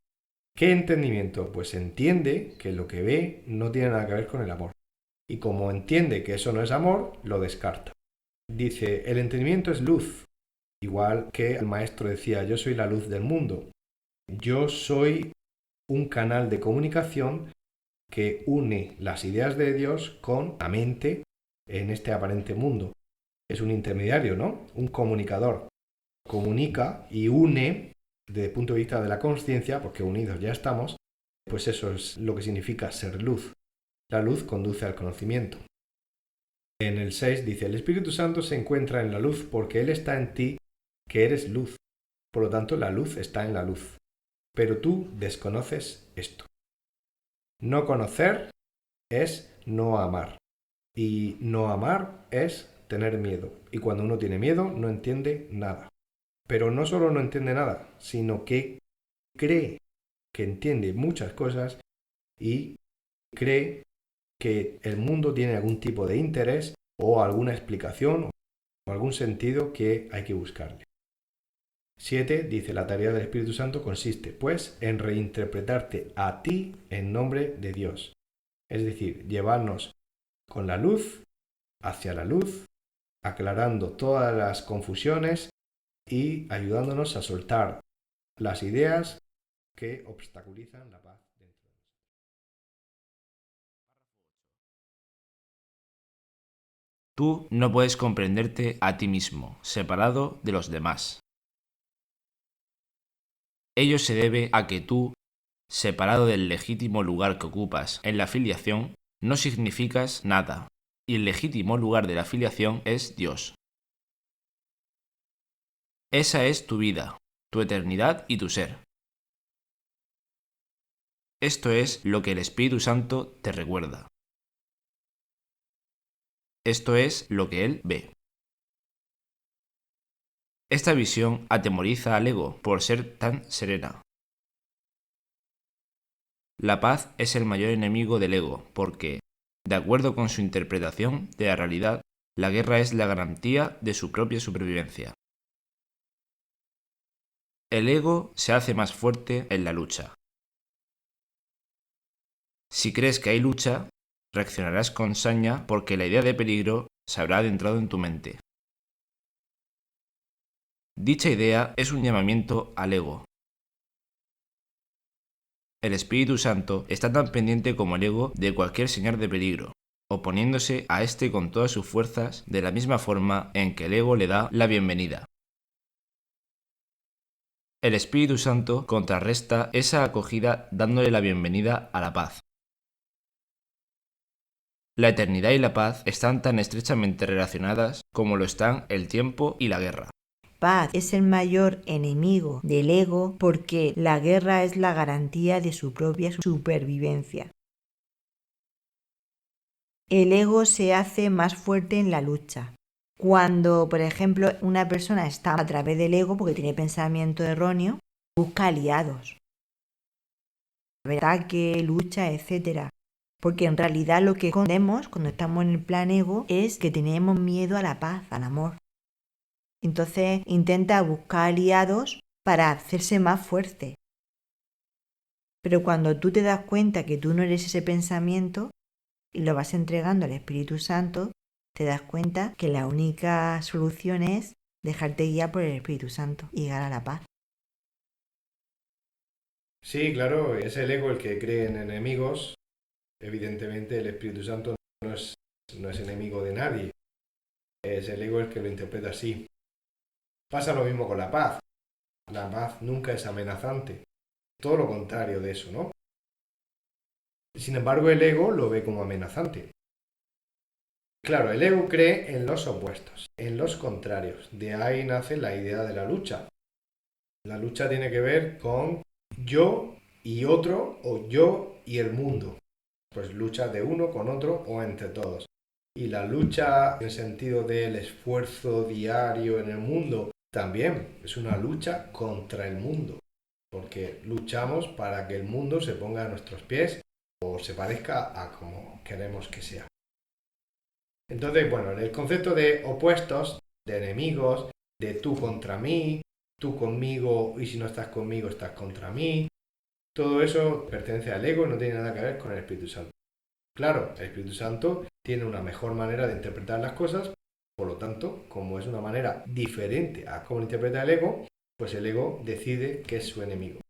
Speaker 3: ¿Qué entendimiento? Pues entiende que lo que ve no tiene nada que ver con el amor. Y como entiende que eso no es amor, lo descarta. Dice, el entendimiento es luz. Igual que el maestro decía, yo soy la luz del mundo. Yo soy un canal de comunicación que une las ideas de Dios con la mente en este aparente mundo. Es un intermediario, ¿no? Un comunicador. Comunica y une desde el punto de vista de la consciencia, porque unidos ya estamos, pues eso es lo que significa ser luz. la luz conduce al conocimiento. En el 6 dice, el Espíritu Santo se encuentra en la luz porque Él está en ti, que eres luz. Por lo tanto, la luz está en la luz. Pero tú desconoces esto. No conocer es no amar. Y no amar es tener miedo. Y cuando uno tiene miedo, no entiende nada. Pero no solo no entiende nada, sino que cree que entiende muchas cosas y cree que el mundo tiene algún tipo de interés o alguna explicación o algún sentido que hay que buscarle. 7 dice, la tarea del Espíritu Santo consiste, pues, en reinterpretarte a ti en nombre de Dios. Es decir, llevarnos con la luz hacia la luz, aclarando todas las confusiones y ayudándonos a soltar las ideas que obstaculizan la paz dentro de nosotros.
Speaker 6: Tú no puedes comprenderte a ti mismo, separado de los demás. Ello se debe a que tú, separado del legítimo lugar que ocupas en la filiación, no significas nada, y el legítimo lugar de la filiación es Dios. Esa es tu vida, tu eternidad y tu ser. Esto es lo que el Espíritu Santo te recuerda. Esto es lo que Él ve. Esta visión atemoriza al ego por ser tan serena. La paz es el mayor enemigo del ego porque, de acuerdo con su interpretación de la realidad, la guerra es la garantía de su propia supervivencia. El ego se hace más fuerte en la lucha. Si crees que hay lucha, reaccionarás con saña porque la idea de peligro se habrá adentrado en tu mente. Dicha idea es un llamamiento al ego. El Espíritu Santo está tan pendiente como el ego de cualquier señal de peligro, oponiéndose a éste con todas sus fuerzas de la misma forma en que el ego le da la bienvenida. El Espíritu Santo contrarresta esa acogida dándole la bienvenida a la paz. La eternidad y la paz están tan estrechamente relacionadas como lo están el tiempo y la guerra.
Speaker 8: Paz es el mayor enemigo del ego porque la guerra es la garantía de su propia supervivencia. El ego se hace más fuerte en la lucha. Cuando, por ejemplo, una persona está a través del ego porque tiene pensamiento erróneo, busca aliados. Ataque, lucha, etc. Porque en realidad lo que escondemos cuando estamos en el plan ego es que tenemos miedo a la paz, al amor. Entonces intenta buscar aliados para hacerse más fuerte. Pero cuando tú te das cuenta que tú no eres ese pensamiento y lo vas entregando al Espíritu Santo, te das cuenta que la única solución es dejarte guiar por el Espíritu Santo y llegar a la paz.
Speaker 3: Sí, claro, es el ego el que cree en enemigos. Evidentemente el Espíritu Santo no es enemigo de nadie. Es el ego el que lo interpreta así. Pasa lo mismo con la paz. La paz nunca es amenazante. Todo lo contrario de eso, ¿no? Sin embargo, el ego lo ve como amenazante. Claro, el ego cree en los opuestos, en los contrarios. De ahí nace la idea de la lucha. La lucha tiene que ver con yo y otro, o yo y el mundo. Pues lucha de uno con otro o entre todos. Y la lucha en el sentido del esfuerzo diario en el mundo también es una lucha contra el mundo. Porque luchamos para que el mundo se ponga a nuestros pies o se parezca a como queremos que sea. Entonces, bueno, el concepto de opuestos, de enemigos, de tú contra mí, tú conmigo y si no estás conmigo estás contra mí, todo eso pertenece al ego y no tiene nada que ver con el Espíritu Santo. Claro, el Espíritu Santo tiene una mejor manera de interpretar las cosas, por lo tanto, como es una manera diferente a cómo lo interpreta el ego, pues el ego decide que es su enemigo.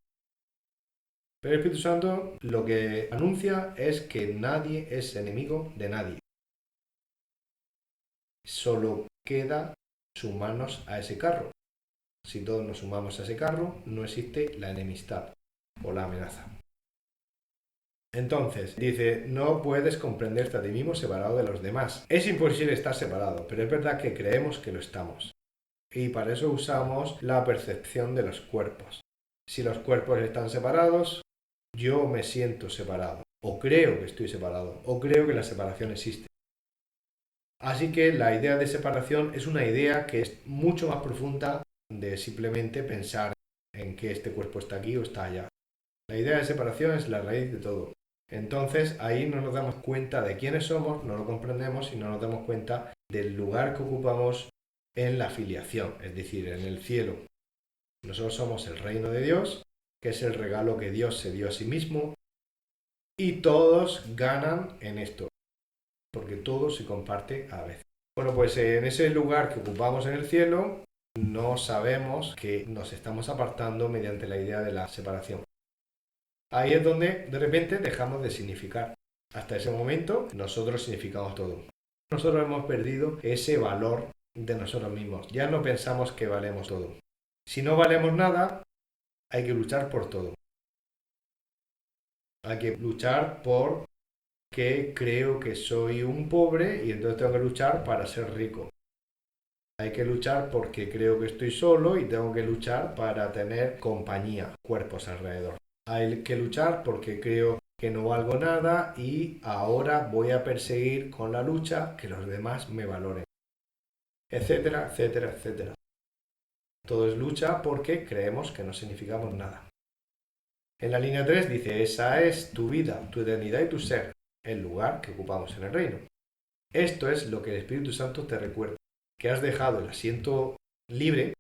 Speaker 3: Pero el Espíritu Santo lo que anuncia es que nadie es enemigo de nadie. Solo queda sumarnos a ese carro. Si todos nos sumamos a ese carro, no existe la enemistad o la amenaza. Entonces, dice, no puedes comprenderte a ti mismo separado de los demás. Es imposible estar separado, pero es verdad que creemos que lo estamos. Y para eso usamos la percepción de los cuerpos. Si los cuerpos están separados, yo me siento separado, o creo que estoy separado, o creo que la separación existe. Así que la idea de separación es una idea que es mucho más profunda de simplemente pensar en que este cuerpo está aquí o está allá. La idea de separación es la raíz de todo. Entonces ahí no nos damos cuenta de quiénes somos, no lo comprendemos y no nos damos cuenta del lugar que ocupamos en la filiación, es decir, en el cielo. Nosotros somos el reino de Dios, que es el regalo que Dios se dio a sí mismo, y todos ganan en esto, porque todo se comparte a veces. Bueno, pues en ese lugar que ocupamos en el cielo, no sabemos que nos estamos apartando mediante la idea de la separación. Ahí es donde de repente dejamos de significar. Hasta ese momento nosotros significamos todo. Nosotros hemos perdido ese valor de nosotros mismos. Ya no pensamos que valemos todo. Si no valemos nada, hay que luchar por todo. Hay que luchar por que creo que soy un pobre y entonces tengo que luchar para ser rico. Hay que luchar porque creo que estoy solo y tengo que luchar para tener compañía, cuerpos alrededor. Hay que luchar porque creo que no valgo nada y ahora voy a perseguir con la lucha que los demás me valoren. Etcétera, etcétera, etcétera. Todo es lucha porque creemos que no significamos nada. En la línea 3 dice, esa es tu vida, tu eternidad y tu ser, el lugar que ocupamos en el reino. Esto es lo que el Espíritu Santo te recuerda, que has dejado el asiento libre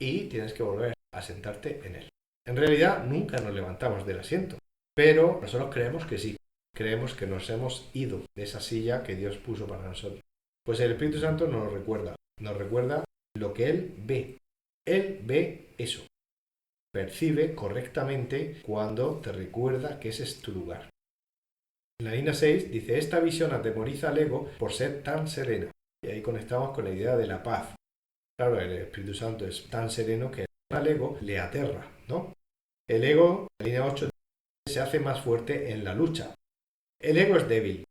Speaker 3: y tienes que volver a sentarte en él. En realidad nunca nos levantamos del asiento, pero nosotros creemos que sí, creemos que nos hemos ido de esa silla que Dios puso para nosotros. Pues el Espíritu Santo nos recuerda lo que Él ve. Él ve eso, percibe correctamente cuando te recuerda que ese es tu lugar. En la línea 6 dice, esta visión atemoriza al ego por ser tan serena. Y ahí conectamos con la idea de la paz. Claro, el Espíritu Santo es tan sereno que al ego le aterra, ¿no? El ego, en la línea 8, se hace más fuerte en la lucha. El ego es débil.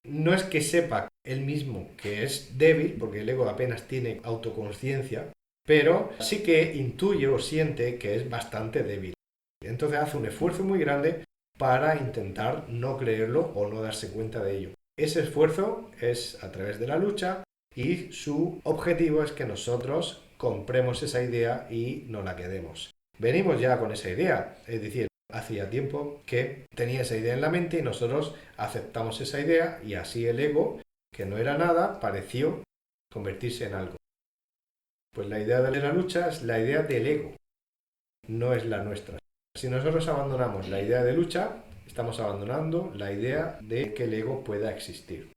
Speaker 3: No es que sepa él mismo que es débil, porque el ego apenas tiene autoconciencia, pero sí que intuye o siente que es bastante débil. Entonces hace un esfuerzo muy grande para intentar no creerlo o no darse cuenta de ello. Ese esfuerzo es a través de la lucha y su objetivo es que nosotros compremos esa idea y no la quedemos. Venimos ya con esa idea, es decir, hacía tiempo que tenía esa idea en la mente y nosotros aceptamos esa idea y así el ego, que no era nada, pareció convertirse en algo. Pues la idea de la lucha es la idea del ego, no es la nuestra. Si nosotros abandonamos la idea de lucha, estamos abandonando la idea de que el ego pueda existir.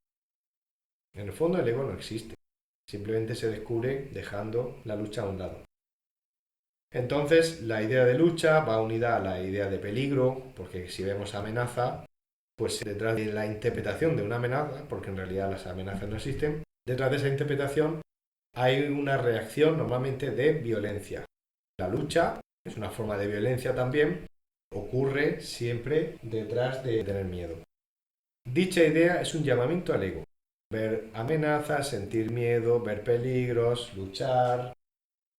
Speaker 3: En el fondo el ego no existe, simplemente se descubre dejando la lucha a un lado. Entonces la idea de lucha va unida a la idea de peligro, porque si vemos amenaza, pues detrás de la interpretación de una amenaza, porque en realidad las amenazas no existen, detrás de esa interpretación hay una reacción normalmente de violencia. La lucha es una forma de violencia también, ocurre siempre detrás de tener miedo. Dicha idea es un llamamiento al ego. Ver amenazas, sentir miedo, ver peligros, luchar.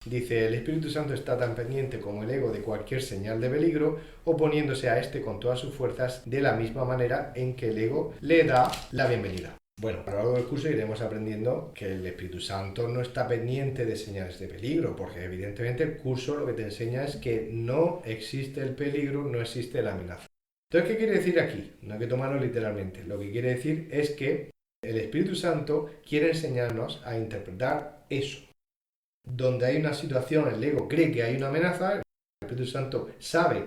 Speaker 3: Dice, el Espíritu Santo está tan pendiente como el ego de cualquier señal de peligro, oponiéndose a este con todas sus fuerzas de la misma manera en que el ego le da la bienvenida. Bueno, a lo largo del curso iremos aprendiendo que el Espíritu Santo no está pendiente de señales de peligro, porque evidentemente el curso lo que te enseña es que no existe el peligro, no existe la amenaza. Entonces, ¿qué quiere decir aquí? No hay que tomarlo literalmente. Lo que quiere decir es que el Espíritu Santo quiere enseñarnos a interpretar eso. Donde hay una situación, el ego cree que hay una amenaza, el Espíritu Santo sabe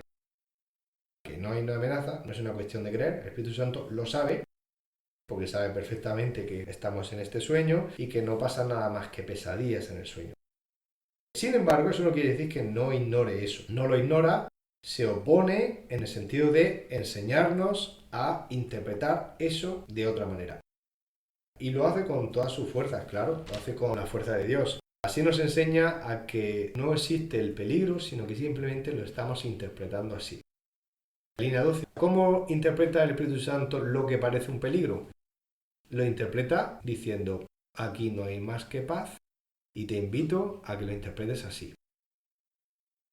Speaker 3: que no hay una amenaza, no es una cuestión de creer, el Espíritu Santo lo sabe, porque sabe perfectamente que estamos en este sueño y que no pasa nada más que pesadillas en el sueño. Sin embargo, eso no quiere decir que no ignore eso. No lo ignora, se opone en el sentido de enseñarnos a interpretar eso de otra manera. Y lo hace con todas sus fuerzas, claro, lo hace con la fuerza de Dios. Así nos enseña a que no existe el peligro, sino que simplemente lo estamos interpretando así. Línea 12. ¿Cómo interpreta el Espíritu Santo lo que parece un peligro? Lo interpreta diciendo, aquí no hay más que paz, y te invito a que lo interpretes así.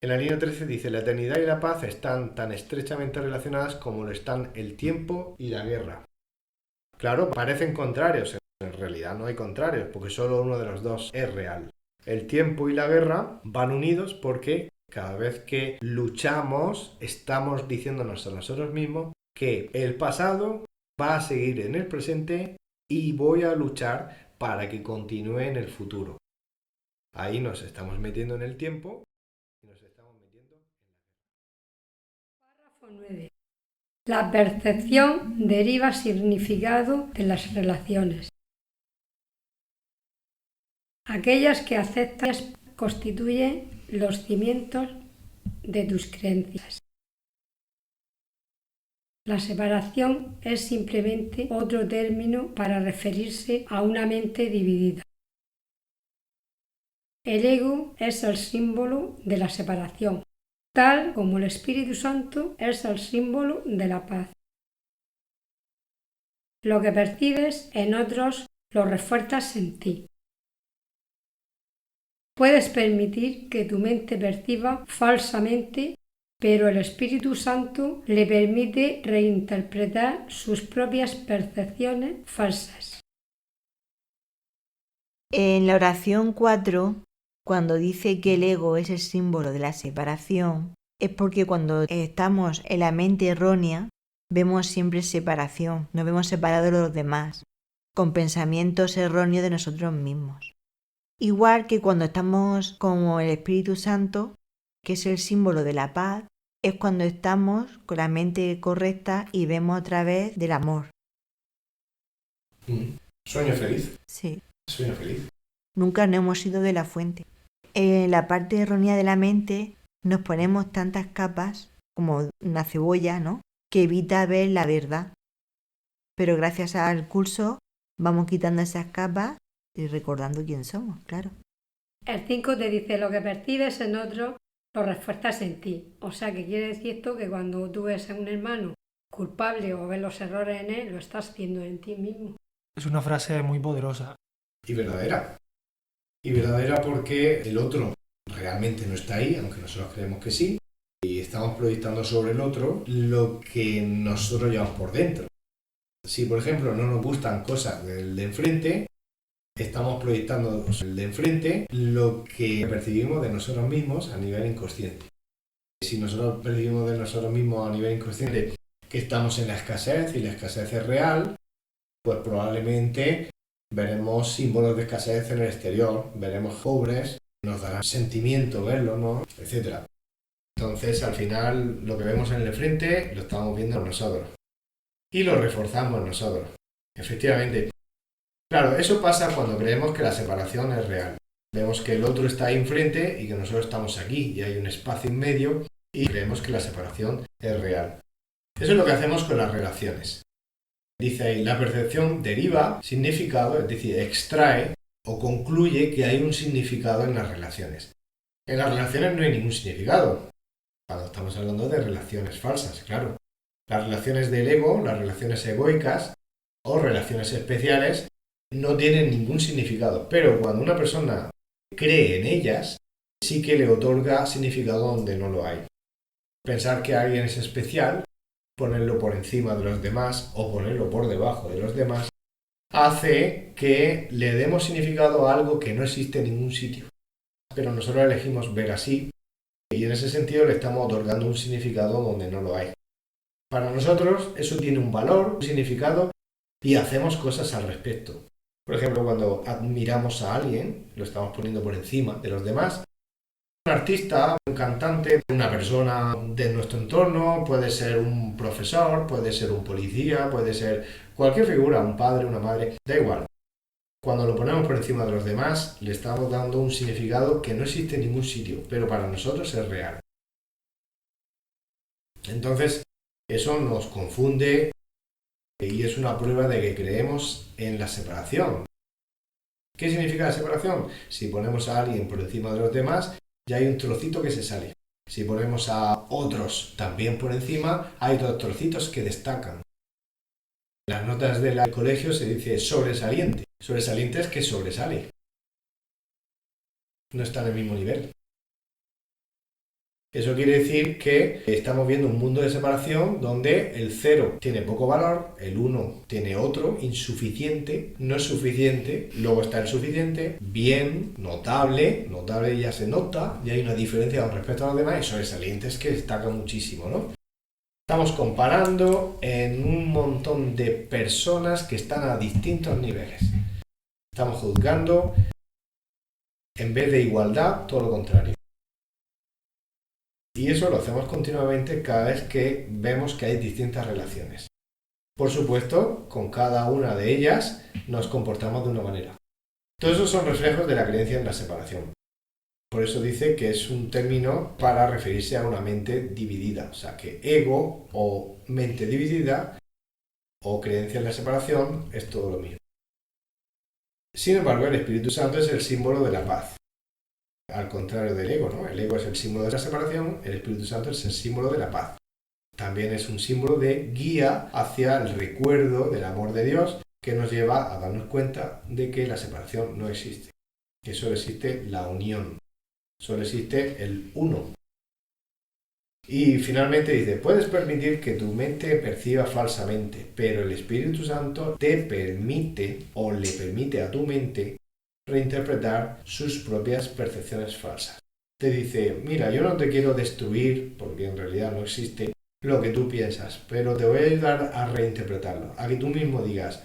Speaker 3: En la línea 13 dice, la eternidad y la paz están tan estrechamente relacionadas como lo están el tiempo y la guerra. Claro, parecen contrarios, en realidad no hay contrarios, porque solo uno de los dos es real. El tiempo y la guerra van unidos porque cada vez que luchamos estamos diciéndonos a nosotros mismos que el pasado va a seguir en el presente y voy a luchar para que continúe en el futuro. Ahí nos estamos metiendo en el tiempo y nos estamos metiendo en la guerra.
Speaker 9: Párrafo 9. La percepción deriva significado de las relaciones. Aquellas que aceptas constituyen los cimientos de tus creencias. La separación es simplemente otro término para referirse a una mente dividida. El ego es el símbolo de la separación, tal como el Espíritu Santo es el símbolo de la paz. Lo que percibes en otros lo refuerzas en ti. Puedes permitir que tu mente perciba falsamente, pero el Espíritu Santo le permite reinterpretar sus propias percepciones falsas.
Speaker 8: En la oración 4, cuando dice que el ego es el símbolo de la separación, es porque cuando estamos en la mente errónea, vemos siempre separación, nos vemos separados de los demás, con pensamientos erróneos de nosotros mismos. Igual que cuando estamos como el Espíritu Santo, que es el símbolo de la paz, es cuando estamos con la mente correcta y vemos a través del amor.
Speaker 3: ¿Sueño feliz?
Speaker 8: Sí.
Speaker 3: Sueño feliz.
Speaker 8: Nunca nos hemos ido de la fuente. En la parte errónea de la mente nos ponemos tantas capas, como una cebolla, ¿no?, que evita ver la verdad. Pero gracias al curso vamos quitando esas capas y recordando quién somos, claro.
Speaker 9: El 5 te dice lo que percibes en otro lo refuerzas en ti. O sea que quiere decir esto que cuando tú ves a un hermano culpable o ves los errores en él, lo estás haciendo en ti mismo.
Speaker 12: Es una frase muy poderosa.
Speaker 3: Y verdadera. Y verdadera porque el otro realmente no está ahí, aunque nosotros creemos que sí, y estamos proyectando sobre el otro lo que nosotros llevamos por dentro. Si, por ejemplo, no nos gustan cosas del de enfrente, estamos proyectando sobre el de enfrente lo que percibimos de nosotros mismos a nivel inconsciente. Si nosotros percibimos de nosotros mismos a nivel inconsciente que estamos en la escasez y la escasez es real, pues probablemente veremos símbolos de escasez en el exterior, veremos pobres, nos dará sentimiento verlo, ¿no?, etcétera. Entonces, al final, lo que vemos en el frente lo estamos viendo nosotros y lo reforzamos nosotros. Efectivamente. Claro, eso pasa cuando creemos que la separación es real. Vemos que el otro está ahí enfrente y que nosotros estamos aquí y hay un espacio en medio y creemos que la separación es real. Eso es lo que hacemos con las relaciones. Dice ahí, la percepción deriva significado, es decir, extrae o concluye que hay un significado en las relaciones. En las relaciones no hay ningún significado, cuando estamos hablando de relaciones falsas, claro. Las relaciones del ego, las relaciones egoicas o relaciones especiales no tienen ningún significado, pero cuando una persona cree en ellas, sí que le otorga significado donde no lo hay. Pensar que alguien es especial, ponerlo por encima de los demás o ponerlo por debajo de los demás, hace que le demos significado a algo que no existe en ningún sitio. Pero nosotros elegimos ver así y en ese sentido le estamos otorgando un significado donde no lo hay. Para nosotros eso tiene un valor, un significado y hacemos cosas al respecto. Por ejemplo, cuando admiramos a alguien, lo estamos poniendo por encima de los demás. Un artista, un cantante, una persona de nuestro entorno, puede ser un profesor, puede ser un policía, puede ser cualquier figura, un padre, una madre, da igual. Cuando lo ponemos por encima de los demás, le estamos dando un significado que no existe en ningún sitio, pero para nosotros es real. Entonces, eso nos confunde y es una prueba de que creemos en la separación. ¿Qué significa la separación? Si ponemos a alguien por encima de los demás, ya hay un trocito que se sale. Si ponemos a otros también por encima, hay dos trocitos que destacan. En las notas del colegio se dice sobresaliente. Sobresaliente es que sobresale. No está en el mismo nivel. Eso quiere decir que estamos viendo un mundo de separación donde el 0 tiene poco valor, el 1 tiene otro, insuficiente, no es suficiente, luego está el suficiente, bien, notable, notable ya se nota, y hay una diferencia con respecto a los demás, y sobresalientes que destacan muchísimo, ¿no? Estamos comparando en un montón de personas que están a distintos niveles. Estamos juzgando, en vez de igualdad, todo lo contrario. Y eso lo hacemos continuamente cada vez que vemos que hay distintas relaciones. Por supuesto, con cada una de ellas nos comportamos de una manera. Todos esos son reflejos de la creencia en la separación. Por eso dice que es un término para referirse a una mente dividida. O sea, que ego o mente dividida o creencia en la separación es todo lo mismo. Sin embargo, el Espíritu Santo es el símbolo de la paz. Al contrario del ego, ¿no? El ego es el símbolo de la separación, el Espíritu Santo es el símbolo de la paz. También es un símbolo de guía hacia el recuerdo del amor de Dios que nos lleva a darnos cuenta de que la separación no existe, que solo existe la unión, solo existe el uno. Y finalmente dice, puedes permitir que tu mente perciba falsamente, pero el Espíritu Santo te permite o le permite a tu mente reinterpretar sus propias percepciones falsas. Te dice, mira, yo no te quiero destruir, porque en realidad no existe lo que tú piensas, pero te voy a ayudar a reinterpretarlo, a que tú mismo digas,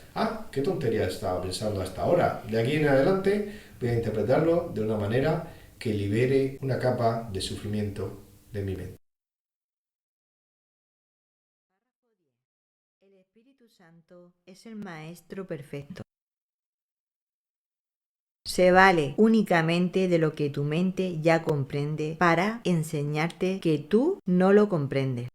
Speaker 3: qué tontería estaba pensando hasta ahora, de aquí en adelante voy a interpretarlo de una manera que libere una capa de sufrimiento de mi mente.
Speaker 8: El Espíritu Santo es el Maestro perfecto. Se vale únicamente de lo que tu mente ya comprende para enseñarte que tú no lo comprendes.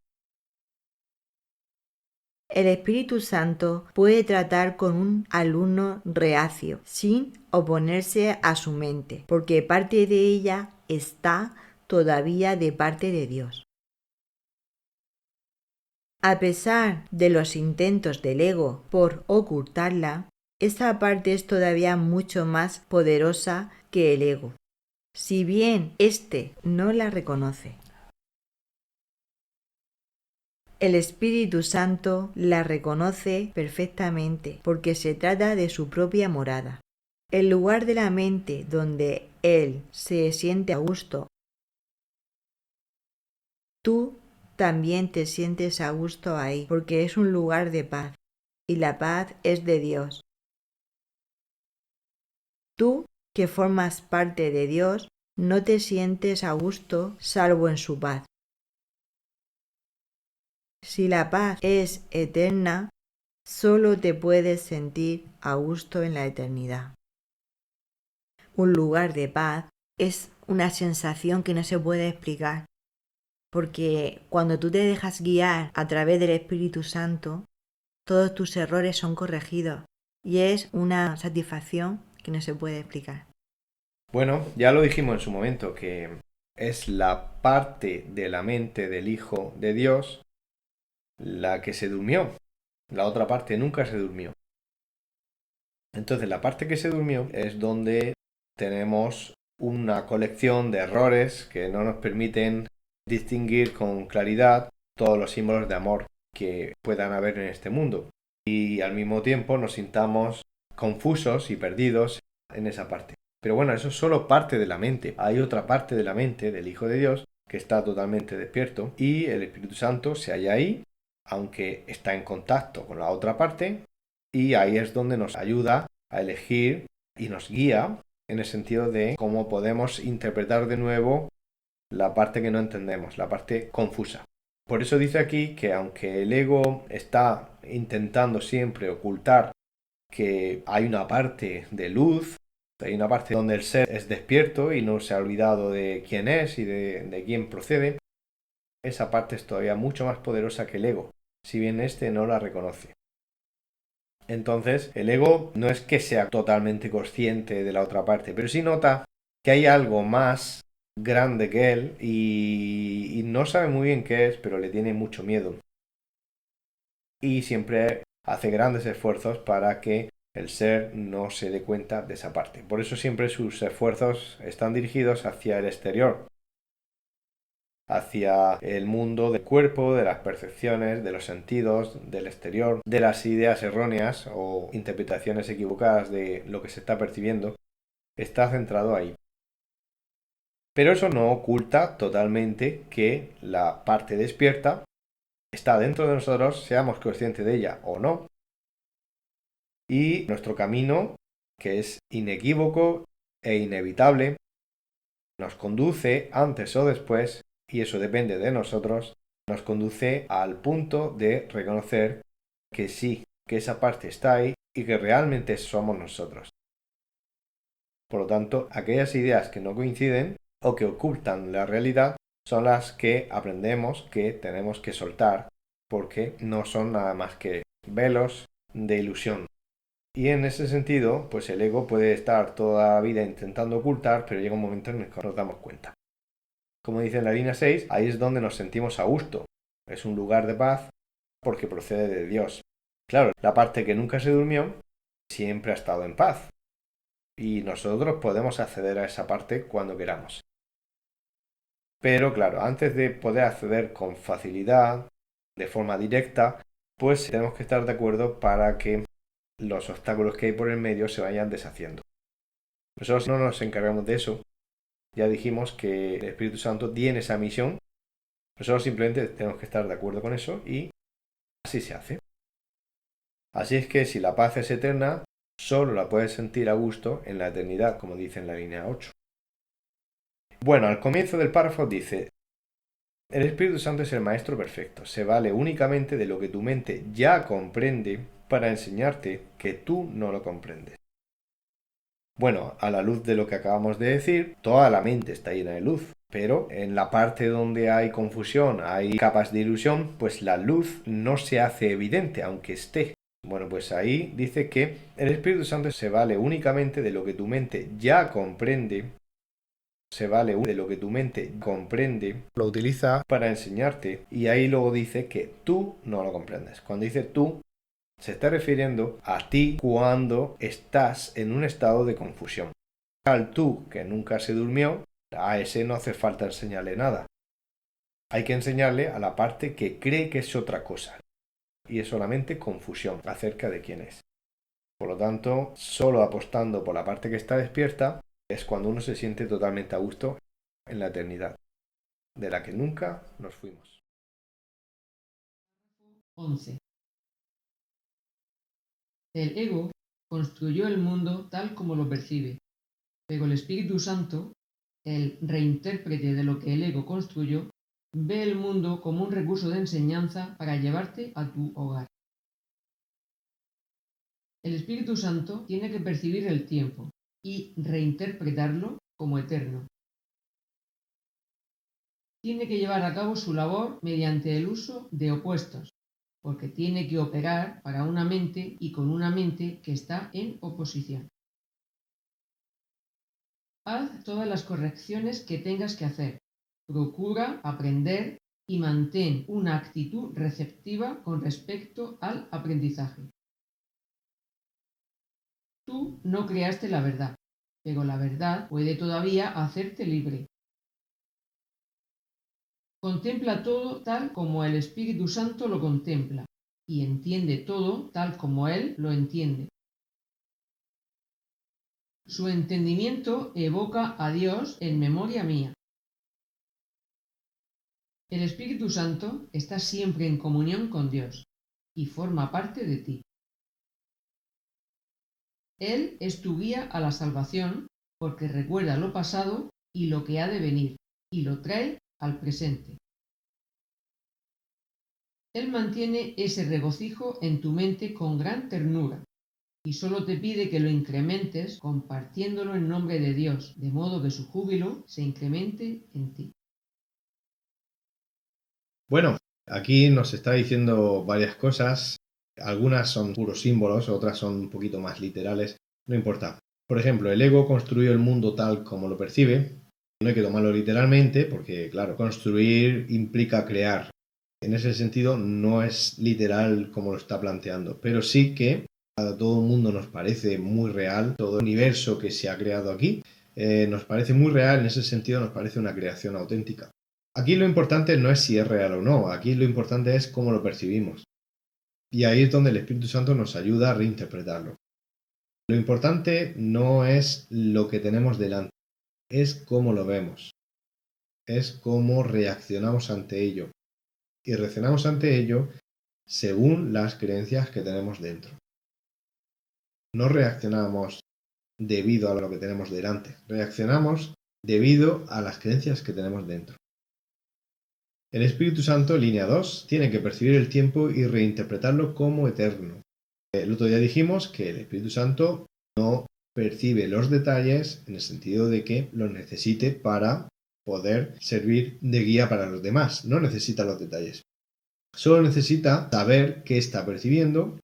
Speaker 8: El Espíritu Santo puede tratar con un alumno reacio, sin oponerse a su mente, porque parte de ella está todavía de parte de Dios. A pesar de los intentos del ego por ocultarla, esta parte es todavía mucho más poderosa que el ego, si bien éste no la reconoce. El Espíritu Santo la reconoce perfectamente porque se trata de su propia morada. El lugar de la mente donde Él se siente a gusto. Tú también te sientes a gusto ahí porque es un lugar de paz y la paz es de Dios. Tú, que formas parte de Dios, no te sientes a gusto salvo en su paz. Si la paz es eterna, solo te puedes sentir a gusto en la eternidad. Un lugar de paz es una sensación que no se puede explicar, porque cuando tú te dejas guiar a través del Espíritu Santo, todos tus errores son corregidos y es una satisfacción que no se puede explicar.
Speaker 3: Bueno, ya lo dijimos en su momento, que es la parte de la mente del Hijo de Dios la que se durmió. La otra parte nunca se durmió. Entonces, la parte que se durmió es donde tenemos una colección de errores que no nos permiten distinguir con claridad todos los símbolos de amor que puedan haber en este mundo. Y al mismo tiempo nos sintamos confusos y perdidos en esa parte. Pero bueno, eso es solo parte de la mente. Hay otra parte de la mente del Hijo de Dios que está totalmente despierto y el Espíritu Santo se halla ahí, aunque está en contacto con la otra parte, y ahí es donde nos ayuda a elegir y nos guía en el sentido de cómo podemos interpretar de nuevo la parte que no entendemos, la parte confusa. Por eso dice aquí que aunque el ego está intentando siempre ocultar que hay una parte de luz, hay una parte donde el ser es despierto y no se ha olvidado de quién es y de quién procede, esa parte es todavía mucho más poderosa que el ego, si bien éste no la reconoce. Entonces, el ego no es que sea totalmente consciente de la otra parte, pero sí nota que hay algo más grande que él y no sabe muy bien qué es, pero le tiene mucho miedo. Y siempre hace grandes esfuerzos para que el ser no se dé cuenta de esa parte. Por eso siempre sus esfuerzos están dirigidos hacia el exterior, hacia el mundo del cuerpo, de las percepciones, de los sentidos, del exterior, de las ideas erróneas o interpretaciones equivocadas de lo que se está percibiendo. Está centrado ahí. Pero eso no oculta totalmente que la parte despierta está dentro de nosotros, seamos conscientes de ella o no. Y nuestro camino, que es inequívoco e inevitable, nos conduce antes o después, y eso depende de nosotros, nos conduce al punto de reconocer que sí, que esa parte está ahí y que realmente somos nosotros. Por lo tanto, aquellas ideas que no coinciden o que ocultan la realidad son las que aprendemos que tenemos que soltar porque no son nada más que velos de ilusión. Y en ese sentido, pues el ego puede estar toda la vida intentando ocultar, pero llega un momento en el que nos damos cuenta. Como dice en la línea 6, ahí es donde nos sentimos a gusto. Es un lugar de paz porque procede de Dios. Claro, la parte que nunca se durmió siempre ha estado en paz. Y nosotros podemos acceder a esa parte cuando queramos. Pero claro, antes de poder acceder con facilidad, de forma directa, pues tenemos que estar de acuerdo para que los obstáculos que hay por el medio se vayan deshaciendo. Nosotros no nos encargamos de eso. Ya dijimos que el Espíritu Santo tiene esa misión. Nosotros simplemente tenemos que estar de acuerdo con eso y así se hace. Así es que si la paz es eterna, solo la puedes sentir a gusto en la eternidad, como dice en la línea 8. Bueno, al comienzo del párrafo dice: el Espíritu Santo es el Maestro perfecto, se vale únicamente de lo que tu mente ya comprende para enseñarte que tú no lo comprendes. Bueno, a la luz de lo que acabamos de decir, toda la mente está llena de luz, pero en la parte donde hay confusión, hay capas de ilusión, pues la luz no se hace evidente, aunque esté. Bueno, pues ahí dice que el Espíritu Santo se vale únicamente de lo que tu mente ya comprende, lo utiliza para enseñarte y ahí luego dice que tú no lo comprendes. Cuando dice tú, se está refiriendo a ti cuando estás en un estado de confusión. Al tú que nunca se durmió, a ese no hace falta enseñarle nada. Hay que enseñarle a la parte que cree que es otra cosa. Y es solamente confusión acerca de quién es. Por lo tanto, solo apostando por la parte que está despierta es cuando uno se siente totalmente a gusto en la eternidad, de la que nunca nos fuimos.
Speaker 2: 11. El ego construyó el mundo tal como lo percibe, pero el Espíritu Santo, el reintérprete de lo que el ego construyó, ve el mundo como un recurso de enseñanza para llevarte a tu hogar. El Espíritu Santo tiene que percibir el tiempo y reinterpretarlo como eterno. Tiene que llevar a cabo su labor mediante el uso de opuestos, porque tiene que operar para una mente y con una mente que está en oposición. Haz todas las correcciones que tengas que hacer. Procura aprender y mantén una actitud receptiva con respecto al aprendizaje. Tú no creaste la verdad, pero la verdad puede todavía hacerte libre. Contempla todo tal como el Espíritu Santo lo contempla y entiende todo tal como Él lo entiende. Su entendimiento evoca a Dios en memoria mía. El Espíritu Santo está siempre en comunión con Dios y forma parte de ti. Él es tu guía a la salvación porque recuerda lo pasado y lo que ha de venir y lo trae al presente. Él mantiene ese regocijo en tu mente con gran ternura y solo te pide que lo incrementes compartiéndolo en nombre de Dios, de modo que su júbilo se incremente en ti.
Speaker 3: Bueno, aquí nos está diciendo varias cosas. Algunas son puros símbolos, otras son un poquito más literales. No importa. Por ejemplo, el ego construyó el mundo tal como lo percibe, No hay que tomarlo literalmente porque, claro, construir implica crear. En ese sentido no es literal como lo está planteando, pero sí que a todo el mundo nos parece muy real, todo el universo que se ha creado aquí nos parece muy real, en ese sentido nos parece una creación auténtica. Aquí lo importante no es si es real o no, aquí lo importante es cómo lo percibimos. Y ahí es donde el Espíritu Santo nos ayuda a reinterpretarlo. Lo importante no es lo que tenemos delante, es cómo lo vemos, es cómo reaccionamos ante ello. Y reaccionamos ante ello según las creencias que tenemos dentro. No reaccionamos debido a lo que tenemos delante, reaccionamos debido a las creencias que tenemos dentro. El Espíritu Santo, línea 2, tiene que percibir el tiempo y reinterpretarlo como eterno. El otro día dijimos que el Espíritu Santo no percibe los detalles en el sentido de que los necesite para poder servir de guía para los demás. No necesita los detalles. Solo necesita saber qué está percibiendo,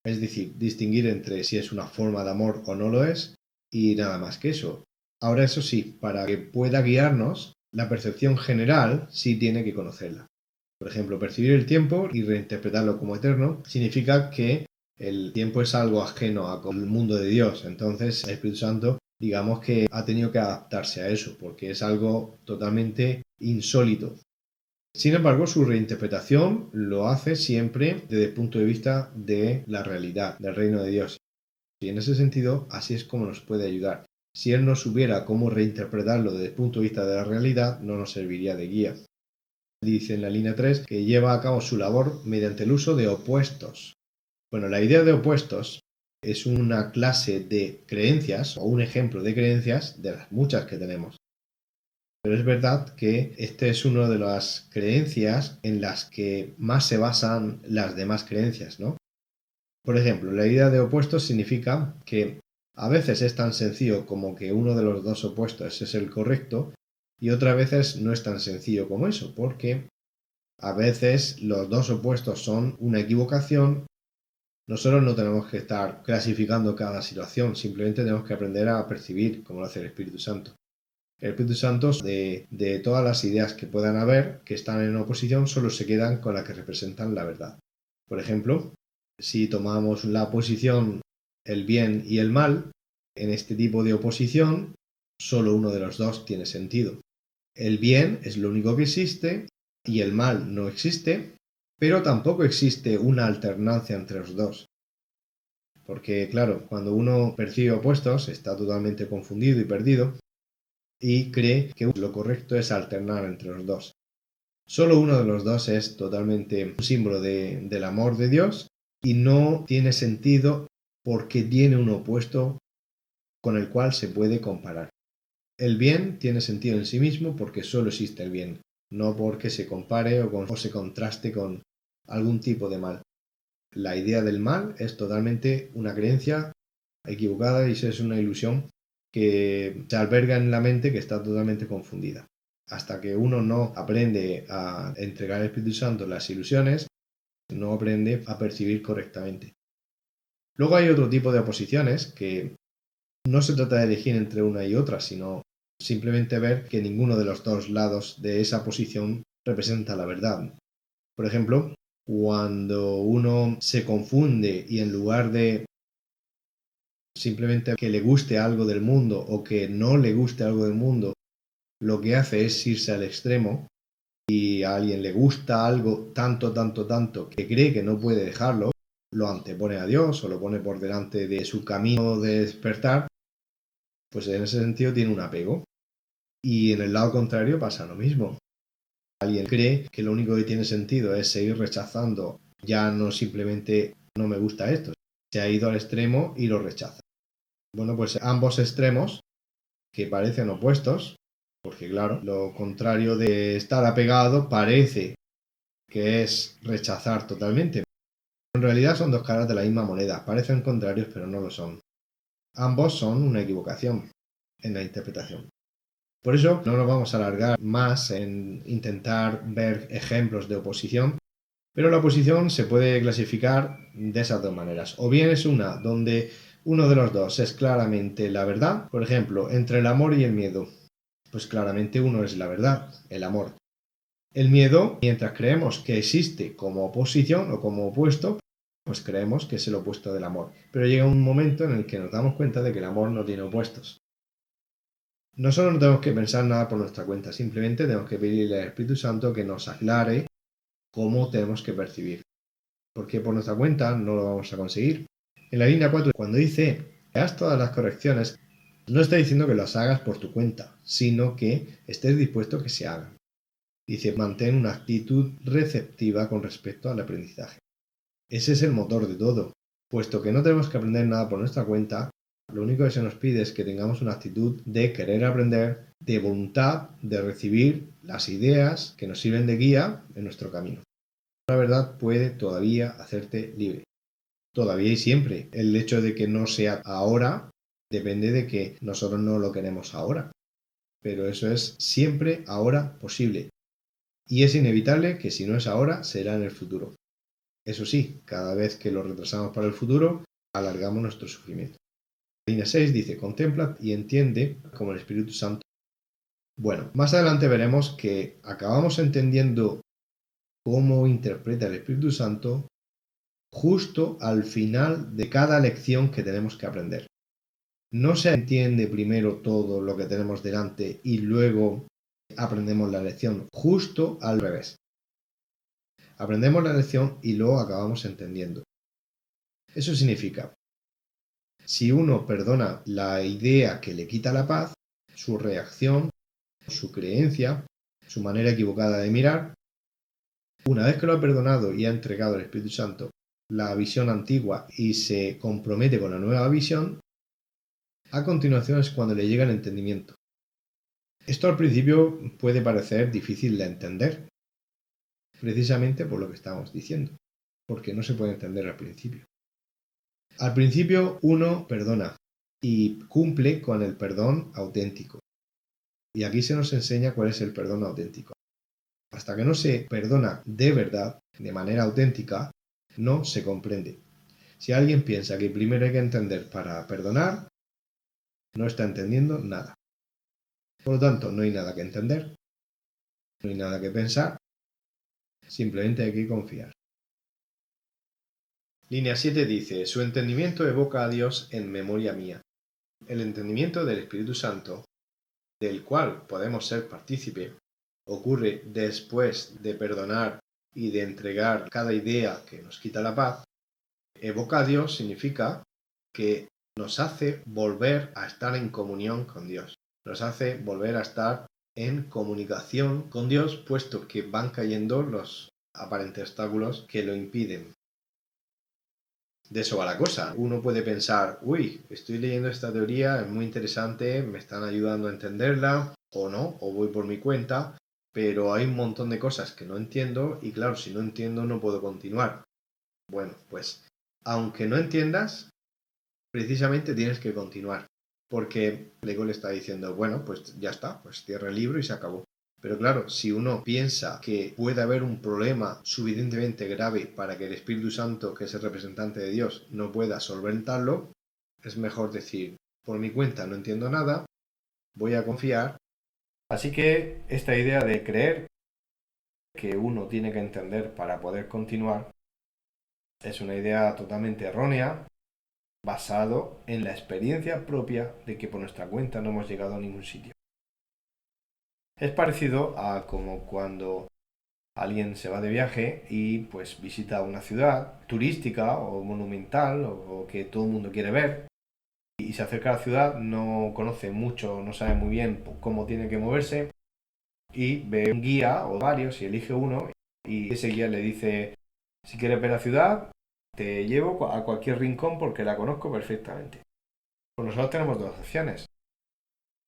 Speaker 3: es decir, distinguir entre si es una forma de amor o no lo es, y nada más que eso. Ahora, eso sí, para que pueda guiarnos, la percepción general sí tiene que conocerla. Por ejemplo, percibir el tiempo y reinterpretarlo como eterno significa que el tiempo es algo ajeno al mundo de Dios. Entonces, el Espíritu Santo, digamos que ha tenido que adaptarse a eso, porque es algo totalmente insólito. Sin embargo, su reinterpretación lo hace siempre desde el punto de vista de la realidad, del reino de Dios. Y en ese sentido, así es como nos puede ayudar. Si Él no supiera cómo reinterpretarlo desde el punto de vista de la realidad, no nos serviría de guía. Dice en la línea 3 que lleva a cabo su labor mediante el uso de opuestos. Bueno, la idea de opuestos es una clase de creencias o un ejemplo de creencias de las muchas que tenemos. Pero es verdad que este es una de las creencias en las que más se basan las demás creencias, ¿no? Por ejemplo, la idea de opuestos significa que a veces es tan sencillo como que uno de los dos opuestos es el correcto y otras veces no es tan sencillo como eso, porque a veces los dos opuestos son una equivocación. Nosotros no tenemos que estar clasificando cada situación, simplemente tenemos que aprender a percibir como lo hace el Espíritu Santo. El Espíritu Santo, de todas las ideas que puedan haber, que están en oposición, solo se quedan con las que representan la verdad. Por ejemplo, si tomamos la posición el bien y el mal, en este tipo de oposición, solo uno de los dos tiene sentido. El bien es lo único que existe y el mal no existe, pero tampoco existe una alternancia entre los dos. Porque, claro, cuando uno percibe opuestos, está totalmente confundido y perdido, y cree que lo correcto es alternar entre los dos. Solo uno de los dos es totalmente un símbolo del amor de Dios y no tiene sentido porque tiene un opuesto con el cual se puede comparar. El bien tiene sentido en sí mismo porque solo existe el bien, no porque se compare o se contraste con algún tipo de mal. La idea del mal es totalmente una creencia equivocada y es una ilusión que se alberga en la mente que está totalmente confundida. Hasta que uno no aprende a entregar al Espíritu Santo las ilusiones, no aprende a percibir correctamente. Luego hay otro tipo de oposiciones que no se trata de elegir entre una y otra, sino simplemente ver que ninguno de los dos lados de esa posición representa la verdad. Por ejemplo, cuando uno se confunde y en lugar de simplemente que le guste algo del mundo o que no le guste algo del mundo, lo que hace es irse al extremo y a alguien le gusta algo tanto que cree que no puede dejarlo, lo antepone a Dios o lo pone por delante de su camino de despertar, pues en ese sentido tiene un apego. Y en el lado contrario pasa lo mismo. Alguien cree que lo único que tiene sentido es seguir rechazando, ya no simplemente no me gusta esto, se ha ido al extremo y lo rechaza. Bueno, pues ambos extremos, que parecen opuestos, porque claro, lo contrario de estar apegado parece que es rechazar totalmente. En realidad son dos caras de la misma moneda, parecen contrarios pero no lo son. Ambos son una equivocación en la interpretación. Por eso no nos vamos a alargar más en intentar ver ejemplos de oposición, pero la oposición se puede clasificar de esas dos maneras. O bien es una donde uno de los dos es claramente la verdad, por ejemplo, entre el amor y el miedo. Pues claramente uno es la verdad, el amor. El miedo, mientras creemos que existe como oposición o como opuesto, pues creemos que es el opuesto del amor. Pero llega un momento en el que nos damos cuenta de que el amor no tiene opuestos. Nosotros no tenemos que pensar nada por nuestra cuenta, simplemente tenemos que pedirle al Espíritu Santo que nos aclare cómo tenemos que percibir. Porque por nuestra cuenta no lo vamos a conseguir. En la línea 4, cuando dice que hagas todas las correcciones, no está diciendo que las hagas por tu cuenta, sino que estés dispuesto a que se hagan. Dice, mantén una actitud receptiva con respecto al aprendizaje. Ese es el motor de todo. Puesto que no tenemos que aprender nada por nuestra cuenta, lo único que se nos pide es que tengamos una actitud de querer aprender, de voluntad de recibir las ideas que nos sirven de guía en nuestro camino. La verdad puede todavía hacerte libre. Todavía y siempre. El hecho de que no sea ahora depende de que nosotros no lo queremos ahora. Pero eso es siempre ahora posible. Y es inevitable que si no es ahora, será en el futuro. Eso sí, cada vez que lo retrasamos para el futuro, alargamos nuestro sufrimiento. La línea 6 dice, contempla y entiende como el Espíritu Santo. Bueno, más adelante veremos que acabamos entendiendo cómo interpreta el Espíritu Santo justo al final de cada lección que tenemos que aprender. No se entiende primero todo lo que tenemos delante y luego aprendemos la lección, justo al revés. Aprendemos la lección y luego acabamos entendiendo. Eso significa, si uno perdona la idea que le quita la paz, su reacción, su creencia, su manera equivocada de mirar, una vez que lo ha perdonado y ha entregado al Espíritu Santo la visión antigua y se compromete con la nueva visión, a continuación es cuando le llega el entendimiento. Esto al principio puede parecer difícil de entender, precisamente por lo que estamos diciendo, porque no se puede entender al principio. Al principio uno perdona y cumple con el perdón auténtico. Y aquí se nos enseña cuál es el perdón auténtico. Hasta que no se perdona de verdad, de manera auténtica, no se comprende. Si alguien piensa que primero hay que entender para perdonar, no está entendiendo nada. Por lo tanto, no hay nada que entender, no hay nada que pensar, simplemente hay que confiar. Línea 7 dice, su entendimiento evoca a Dios en memoria mía. El entendimiento del Espíritu Santo, del cual podemos ser partícipe, ocurre después de perdonar y de entregar cada idea que nos quita la paz. Evoca a Dios significa que nos hace volver a estar en comunión con Dios. Nos hace volver a estar en comunicación con Dios, puesto que van cayendo los aparentes obstáculos que lo impiden. De eso va la cosa. Uno puede pensar, uy, estoy leyendo esta teoría, es muy interesante, me están ayudando a entenderla, o no, o voy por mi cuenta, pero hay un montón de cosas que no entiendo y claro, si no entiendo no puedo continuar. Bueno, pues, aunque no entiendas, precisamente tienes que continuar, porque el ego le está diciendo, bueno, pues ya está, pues cierra el libro y se acabó. Pero claro, si uno piensa que puede haber un problema suficientemente grave para que el Espíritu Santo, que es el representante de Dios, no pueda solventarlo, es mejor decir, por mi cuenta no entiendo nada, voy a confiar. Así que esta idea de creer que uno tiene que entender para poder continuar es una idea totalmente errónea, basado en la experiencia propia de que por nuestra cuenta no hemos llegado a ningún sitio. Es parecido a como cuando alguien se va de viaje y pues visita una ciudad turística o monumental o que todo el mundo quiere ver y se acerca a la ciudad, no conoce mucho, no sabe muy bien cómo tiene que moverse y ve un guía o varios y elige uno y ese guía le dice, si quieres ver la ciudad, te llevo a cualquier rincón porque la conozco perfectamente. Pues nosotros tenemos dos opciones.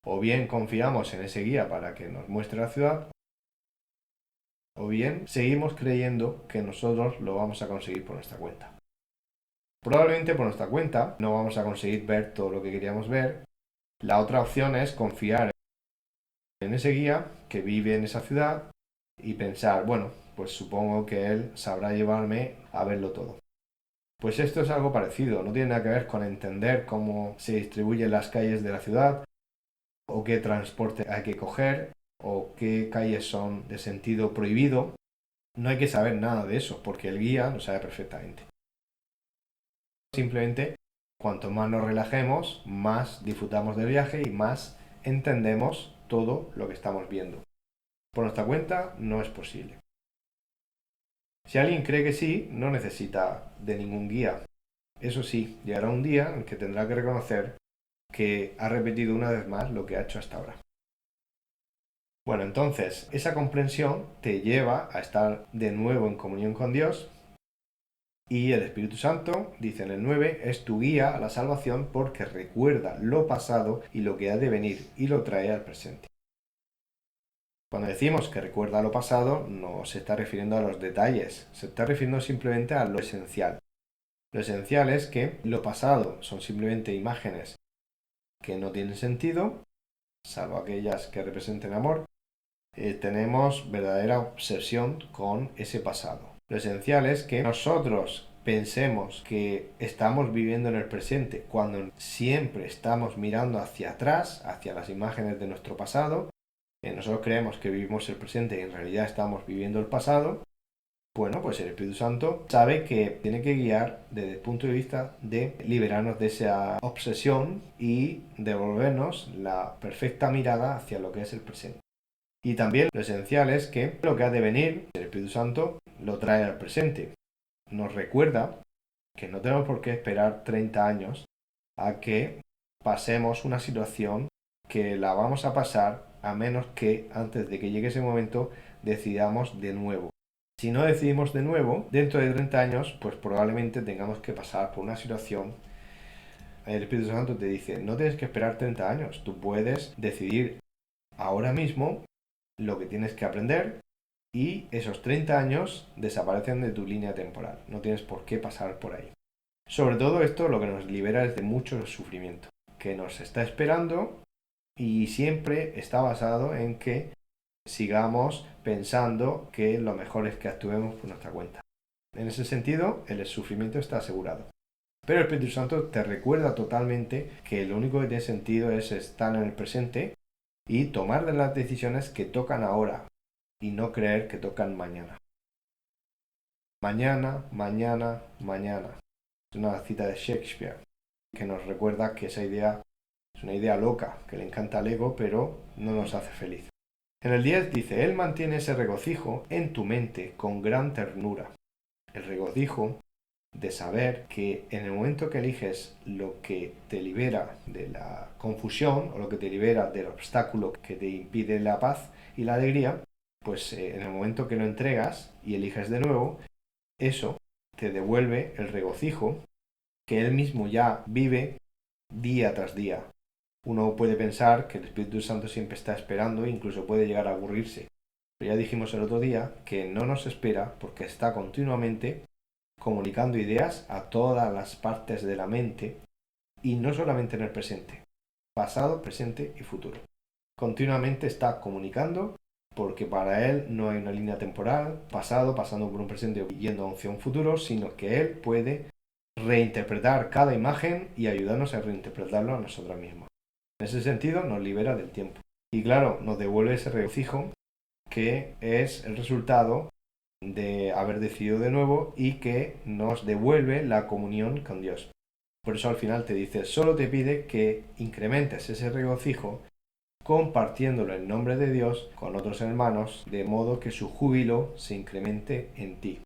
Speaker 3: O bien confiamos en ese guía para que nos muestre la ciudad, o bien seguimos creyendo que nosotros lo vamos a conseguir por nuestra cuenta. Probablemente por nuestra cuenta no vamos a conseguir ver todo lo que queríamos ver. La otra opción es confiar en ese guía que vive en esa ciudad y pensar, bueno, pues supongo que él sabrá llevarme a verlo todo. Pues esto es algo parecido, no tiene nada que ver con entender cómo se distribuyen las calles de la ciudad, o qué transporte hay que coger, o qué calles son de sentido prohibido. No hay que saber nada de eso, porque el guía lo sabe perfectamente. Simplemente, cuanto más nos relajemos, más disfrutamos del viaje y más entendemos todo lo que estamos viendo. Por nuestra cuenta no es posible. Si alguien cree que sí, no necesita de ningún guía. Eso sí, llegará un día en que tendrá que reconocer que ha repetido una vez más lo que ha hecho hasta ahora. Bueno, entonces, esa comprensión te lleva a estar de nuevo en comunión con Dios, y el Espíritu Santo, dice en el 9, es tu guía a la salvación porque recuerda lo pasado y lo que ha de venir y lo trae al presente. Cuando decimos que recuerda lo pasado, no se está refiriendo a los detalles, se está refiriendo simplemente a lo esencial. Lo esencial es que lo pasado son simplemente imágenes que no tienen sentido, salvo aquellas que representen amor. Tenemos verdadera obsesión con ese pasado. Lo esencial es que nosotros pensemos que estamos viviendo en el presente cuando siempre estamos mirando hacia atrás, hacia las imágenes de nuestro pasado. Nosotros creemos que vivimos el presente y en realidad estamos viviendo el pasado. Bueno, pues el Espíritu Santo sabe que tiene que guiar desde el punto de vista de liberarnos de esa obsesión y devolvernos la perfecta mirada hacia lo que es el presente. Y también lo esencial es que lo que ha de venir, el Espíritu Santo lo trae al presente. Nos recuerda que no tenemos por qué esperar 30 años a que pasemos una situación que la vamos a pasar a menos que antes de que llegue ese momento decidamos de nuevo. Si no decidimos de nuevo, dentro de 30 años, pues probablemente tengamos que pasar por una situación. El Espíritu Santo te dice, no tienes que esperar 30 años, tú puedes decidir ahora mismo lo que tienes que aprender y esos 30 años desaparecen de tu línea temporal. No tienes por qué pasar por ahí. Sobre todo esto lo que nos libera es de mucho sufrimiento, que nos está esperando y siempre está basado en que sigamos pensando que lo mejor es que actuemos por nuestra cuenta. En ese sentido, el sufrimiento está asegurado. Pero el Espíritu Santo te recuerda totalmente que lo único que tiene sentido es estar en el presente y tomar las decisiones que tocan ahora y no creer que tocan mañana. Mañana, mañana, mañana. Es una cita de Shakespeare que nos recuerda que esa idea es una idea loca, que le encanta al ego, pero no nos hace feliz. En el 10 dice, Él mantiene ese regocijo en tu mente con gran ternura. El regocijo de saber que en el momento que eliges lo que te libera de la confusión o lo que te libera del obstáculo que te impide la paz y la alegría, pues en el momento que lo entregas y eliges de nuevo, eso te devuelve el regocijo que Él mismo ya vive día tras día. Uno puede pensar que el Espíritu Santo siempre está esperando e incluso puede llegar a aburrirse. Pero ya dijimos el otro día que no nos espera porque está continuamente comunicando ideas a todas las partes de la mente y no solamente en el presente, pasado, presente y futuro. Continuamente está comunicando porque para él no hay una línea temporal, pasado, pasando por un presente y yendo hacia un futuro, sino que él puede reinterpretar cada imagen y ayudarnos a reinterpretarlo a nosotros mismos. En ese sentido nos libera del tiempo. Y claro, nos devuelve ese regocijo que es el resultado de haber decidido de nuevo y que nos devuelve la comunión con Dios. Por eso al final te dice, solo te pide que incrementes ese regocijo compartiéndolo en nombre de Dios con otros hermanos, de modo que su júbilo se incremente en ti.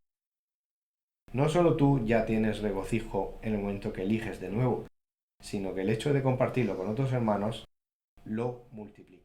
Speaker 3: No solo tú ya tienes regocijo en el momento que eliges de nuevo, sino que el hecho de compartirlo con otros hermanos lo multiplica.